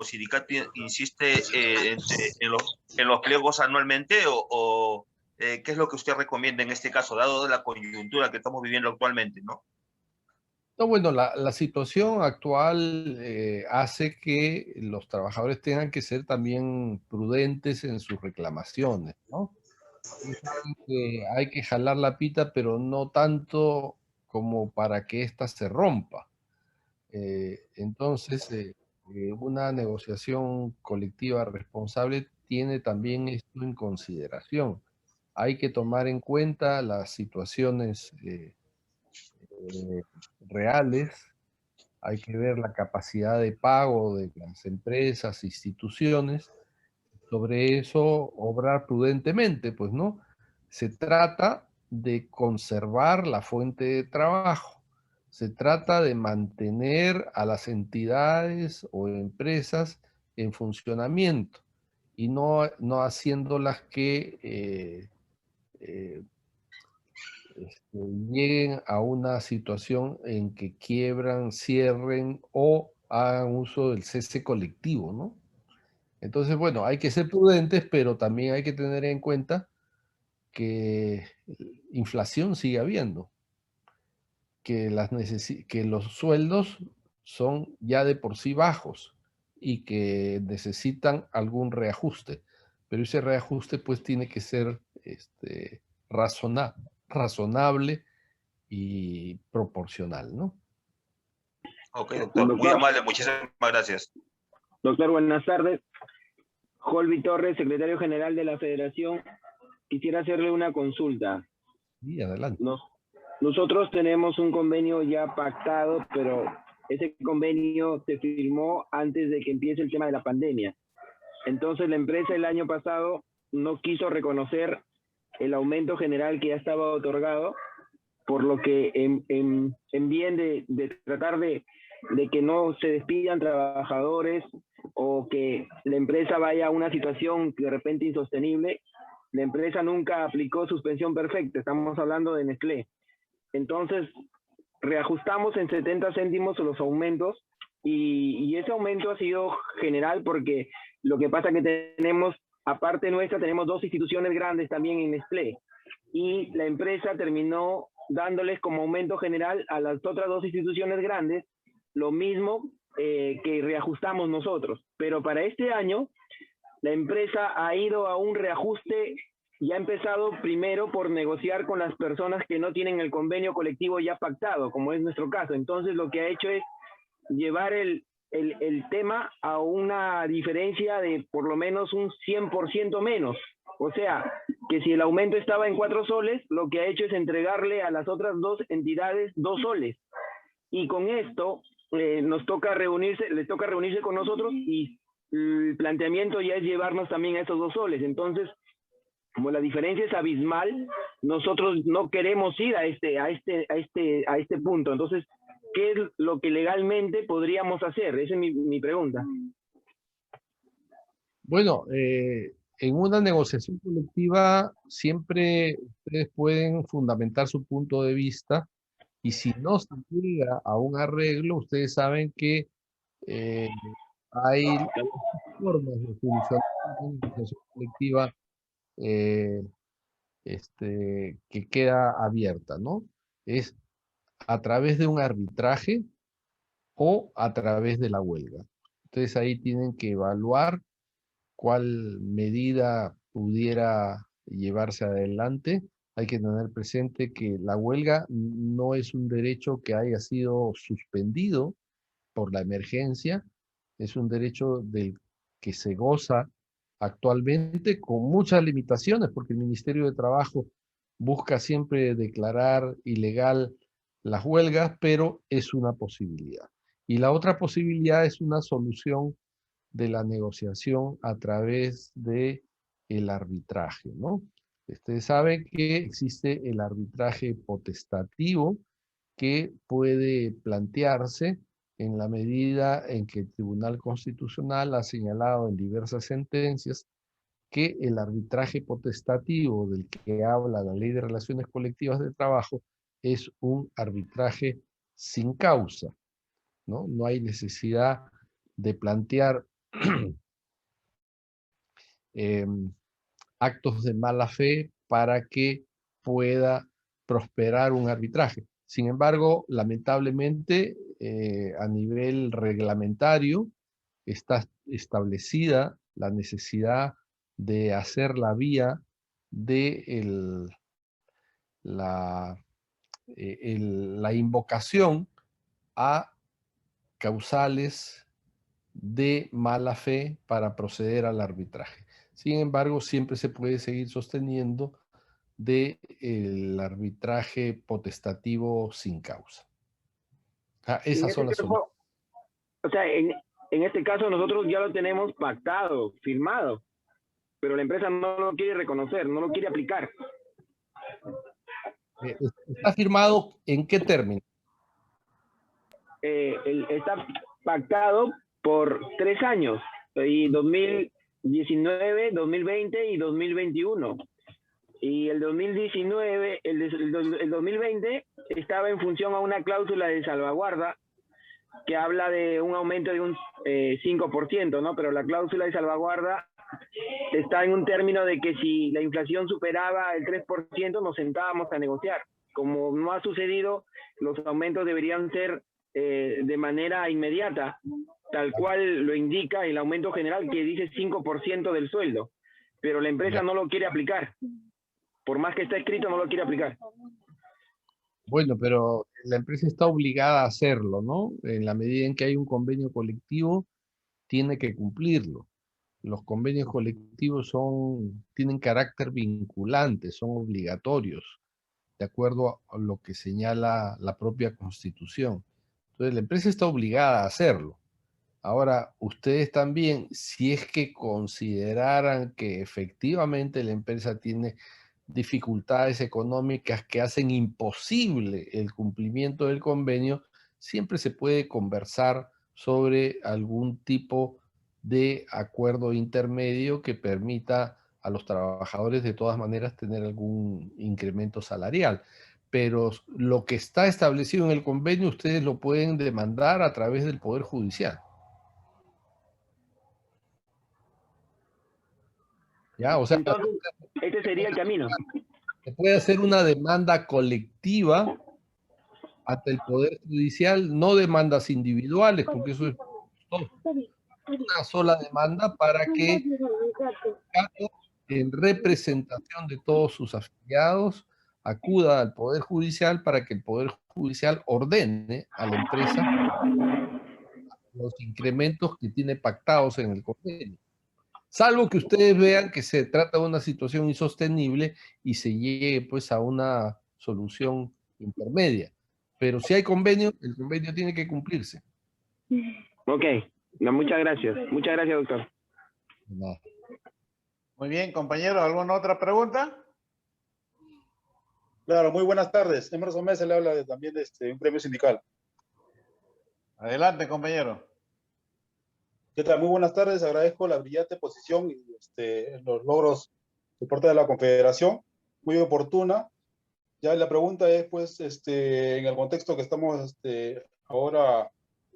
sindicato insiste en los pliegos anualmente, o ¿qué es lo que usted recomienda en este caso, dado la coyuntura que estamos viviendo actualmente, ¿no? No, bueno, la situación actual hace que los trabajadores tengan que ser también prudentes en sus reclamaciones, ¿no? Hay que jalar la pita, pero no tanto como para que ésta se rompa. Entonces, una negociación colectiva responsable tiene también esto en consideración. Hay que tomar en cuenta las situaciones reales, hay que ver la capacidad de pago de las empresas, instituciones, sobre eso obrar prudentemente, pues, ¿no? Se trata de conservar la fuente de trabajo, se trata de mantener a las entidades o empresas en funcionamiento y no haciéndolas que eh, lleguen a una situación en que quiebran, cierren o hagan uso del cese colectivo, ¿no? Entonces, bueno, hay que ser prudentes, pero también hay que tener en cuenta que inflación sigue habiendo, que, que los sueldos son ya de por sí bajos y que necesitan algún reajuste, pero ese reajuste pues tiene que ser razonable y proporcional, ¿no? Ok, doctor, muy amable, muchísimas gracias. Doctor, buenas tardes. Holby Torres, secretario general de la Federación. Quisiera hacerle una consulta. Sí, adelante. nosotros tenemos un convenio ya pactado, pero ese convenio se firmó antes de que empiece el tema de la pandemia. Entonces la empresa el año pasado no quiso reconocer el aumento general que ya estaba otorgado, por lo que en bien de tratar de que no se despidan trabajadores o que la empresa vaya a una situación de repente insostenible, la empresa nunca aplicó suspensión perfecta, estamos hablando de Nestlé. Entonces, reajustamos en 70 céntimos los aumentos y ese aumento ha sido general porque lo que pasa es que tenemos, aparte nuestra, tenemos 2 instituciones grandes también en Nestlé y la empresa terminó dándoles como aumento general a las otras 2 instituciones grandes lo mismo que reajustamos nosotros. Pero para este año, la empresa ha ido a un reajuste y ha empezado primero por negociar con las personas que no tienen el convenio colectivo ya pactado, como es nuestro caso. Entonces lo que ha hecho es llevar el tema a una diferencia de por lo menos un 100% menos. O sea, que si el aumento estaba en 4 soles, lo que ha hecho es entregarle a las otras 2 entidades 2 soles. Y con esto les toca reunirse con nosotros y el planteamiento ya es llevarnos también a esos 2 soles. Entonces, como la diferencia es abismal, nosotros no queremos ir a este punto. Entonces, ¿qué es lo que legalmente podríamos hacer? Esa es mi pregunta. Bueno, en una negociación colectiva siempre ustedes pueden fundamentar su punto de vista y si no se llega a un arreglo, ustedes saben que hay formas de solucionar una negociación colectiva que queda abierta, ¿no? Es a través de un arbitraje o a través de la huelga. Ustedes ahí tienen que evaluar cuál medida pudiera llevarse adelante. Hay que tener presente que la huelga no es un derecho que haya sido suspendido por la emergencia, es un derecho del que se goza actualmente con muchas limitaciones, porque el Ministerio de Trabajo busca siempre declarar ilegal las huelgas, pero es una posibilidad. Y la otra posibilidad es una solución de la negociación a través de el arbitraje, ¿no? Ustedes saben que existe el arbitraje potestativo que puede plantearse en la medida en que el Tribunal Constitucional ha señalado en diversas sentencias que el arbitraje potestativo del que habla la Ley de Relaciones Colectivas de Trabajo es un arbitraje sin causa, ¿no? No hay necesidad de plantear actos de mala fe para que pueda prosperar un arbitraje. Sin embargo, lamentablemente, a nivel reglamentario, está establecida la necesidad de hacer la vía de la invocación a causales de mala fe para proceder al arbitraje. Sin embargo, siempre se puede seguir sosteniendo del arbitraje potestativo sin causa. Esas son las soluciones. O sea, en este caso nosotros ya lo tenemos pactado, firmado, pero la empresa no lo quiere reconocer, no lo quiere aplicar. ¿Está firmado en qué término? Está pactado por 3 años, y 2019, 2020 y 2021. Y el 2019, el 2020 estaba en función a una cláusula de salvaguarda que habla de un aumento de un 5%, ¿no? Pero la cláusula de salvaguarda está en un término de que si la inflación superaba el 3%, nos sentábamos a negociar. Como no ha sucedido, los aumentos deberían ser de manera inmediata, tal cual lo indica el aumento general que dice 5% del sueldo. Pero la empresa no lo quiere aplicar. Por más que está escrito, no lo quiere aplicar. Bueno, pero la empresa está obligada a hacerlo, ¿no? En la medida en que hay un convenio colectivo, tiene que cumplirlo. Los convenios colectivos tienen carácter vinculante, son obligatorios. de acuerdo a lo que señala la propia Constitución. Entonces, la empresa está obligada a hacerlo. Ahora, ustedes también, si es que consideraran que efectivamente la empresa tiene dificultades económicas que hacen imposible el cumplimiento del convenio, siempre se puede conversar sobre algún tipo de acuerdo intermedio que permita a los trabajadores de todas maneras tener algún incremento salarial. Pero lo que está establecido en el convenio ustedes lo pueden demandar a través del Poder Judicial. ¿Ya? O sea, Entonces, este sería el camino. se puede hacer una demanda colectiva ante el Poder Judicial, no demandas individuales, porque eso es todo. Una sola demanda para que, en representación de todos sus afiliados, acuda al Poder Judicial para que el Poder Judicial ordene a la empresa los incrementos que tiene pactados en el convenio. Salvo que ustedes vean que se trata de una situación insostenible y se llegue pues a una solución intermedia. Pero si hay convenio, el convenio tiene que cumplirse. Ok, no, muchas gracias. Muchas gracias, doctor. No. Muy bien, compañero, ¿alguna otra pregunta? Claro, muy buenas tardes. Emerson Mesa le habla también de un premio sindical. Adelante, compañero. ¿Qué tal? Muy buenas tardes. Agradezco la brillante posición y los logros de parte de la Confederación. Muy oportuna. Ya la pregunta es, pues, en el contexto que estamos ahora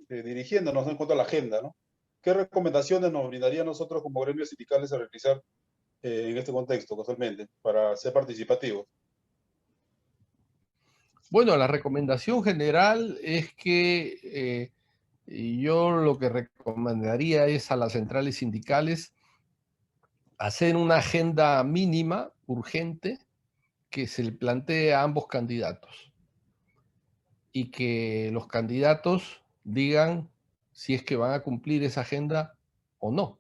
dirigiéndonos en cuanto a la agenda, ¿no? ¿Qué recomendaciones nos brindaría a nosotros como gremios sindicales a realizar en este contexto, casualmente, para ser participativos? Bueno, la recomendación general es que yo lo que recomendaría es a las centrales sindicales hacer una agenda mínima, urgente, que se le plantee a ambos candidatos y que los candidatos digan si es que van a cumplir esa agenda o no.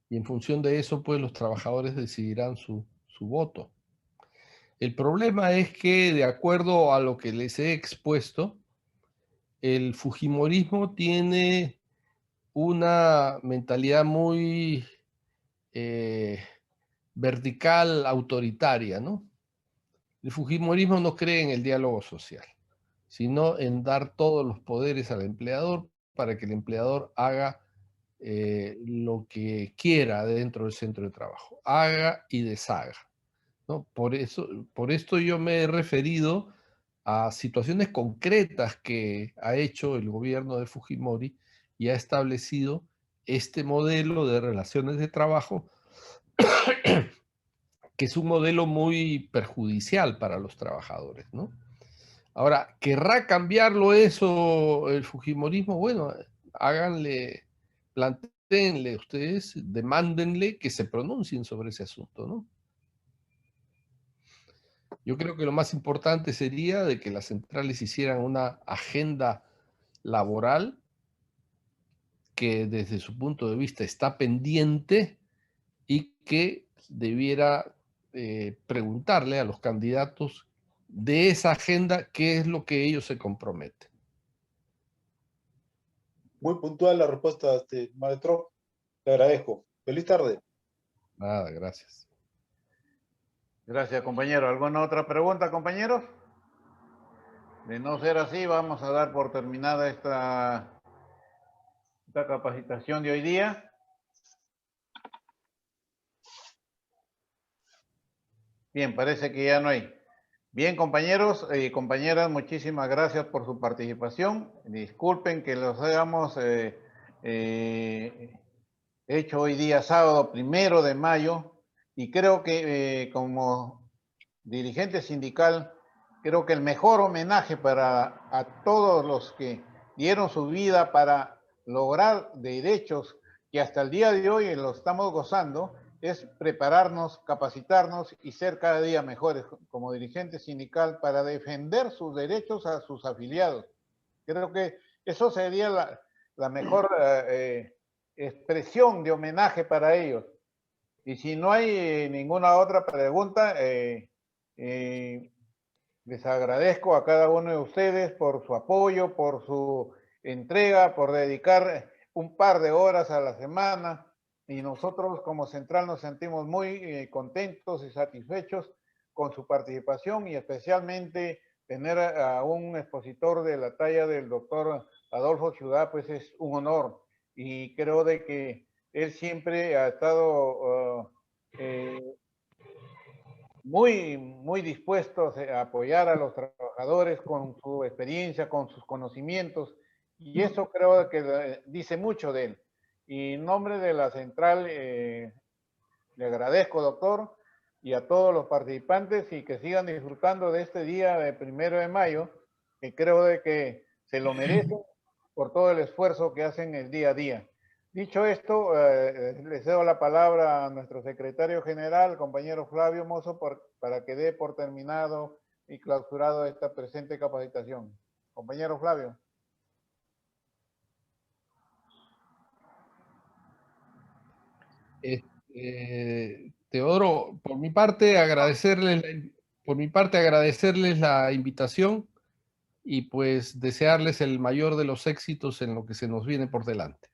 Y en función de eso, pues los trabajadores decidirán su voto. El problema es que, de acuerdo a lo que les he expuesto, el fujimorismo tiene una mentalidad muy vertical, autoritaria, ¿no? El fujimorismo no cree en el diálogo social, sino en dar todos los poderes al empleador para que el empleador haga lo que quiera dentro del centro de trabajo, haga y deshaga, ¿no? Por esto yo me he referido a situaciones concretas que ha hecho el gobierno de Fujimori y ha establecido este modelo de relaciones de trabajo que es un modelo muy perjudicial para los trabajadores, ¿no? Ahora, ¿querrá cambiarlo eso el fujimorismo? Bueno, háganle, plantéenle ustedes, demándenle que se pronuncien sobre ese asunto, ¿no? Yo creo que lo más importante sería de que las centrales hicieran una agenda laboral que desde su punto de vista está pendiente y que debiera preguntarle a los candidatos de esa agenda qué es lo que ellos se comprometen. Muy puntual la respuesta, maestro. Le agradezco. Feliz tarde. Nada, gracias. Gracias, compañero. ¿Alguna otra pregunta, compañeros? De no ser así, vamos a dar por terminada esta capacitación de hoy día. Bien, parece que ya no hay. Bien, compañeros y compañeras, muchísimas gracias por su participación. Disculpen que los hayamos hecho hoy día sábado 1 de mayo y creo que como dirigente sindical, creo que el mejor homenaje para a todos los que dieron su vida para lograr derechos que hasta el día de hoy lo estamos gozando, es prepararnos, capacitarnos y ser cada día mejores como dirigente sindical para defender sus derechos a sus afiliados. Creo que eso sería la mejor expresión de homenaje para ellos. Y si no hay ninguna otra pregunta, Les agradezco a cada uno de ustedes por su apoyo, por su entrega, por dedicar un par de horas a la semana, y nosotros como Central nos sentimos muy contentos y satisfechos con su participación, y especialmente tener a un expositor de la talla del doctor Adolfo Ciudad, pues es un honor, y creo de que él siempre ha estado muy dispuestos a apoyar a los trabajadores con su experiencia, con sus conocimientos, y eso creo que dice mucho de él. Y en nombre de la central, le agradezco, doctor, y a todos los participantes, y que sigan disfrutando de este día de 1 de mayo, que creo de que se lo merecen por todo el esfuerzo que hacen el día a día. Dicho esto, le cedo la palabra a nuestro secretario general, compañero Flavio Mozo, para que dé por terminado y clausurado esta presente capacitación. Compañero Flavio. Teodoro, por mi parte agradecerles la invitación y pues desearles el mayor de los éxitos en lo que se nos viene por delante.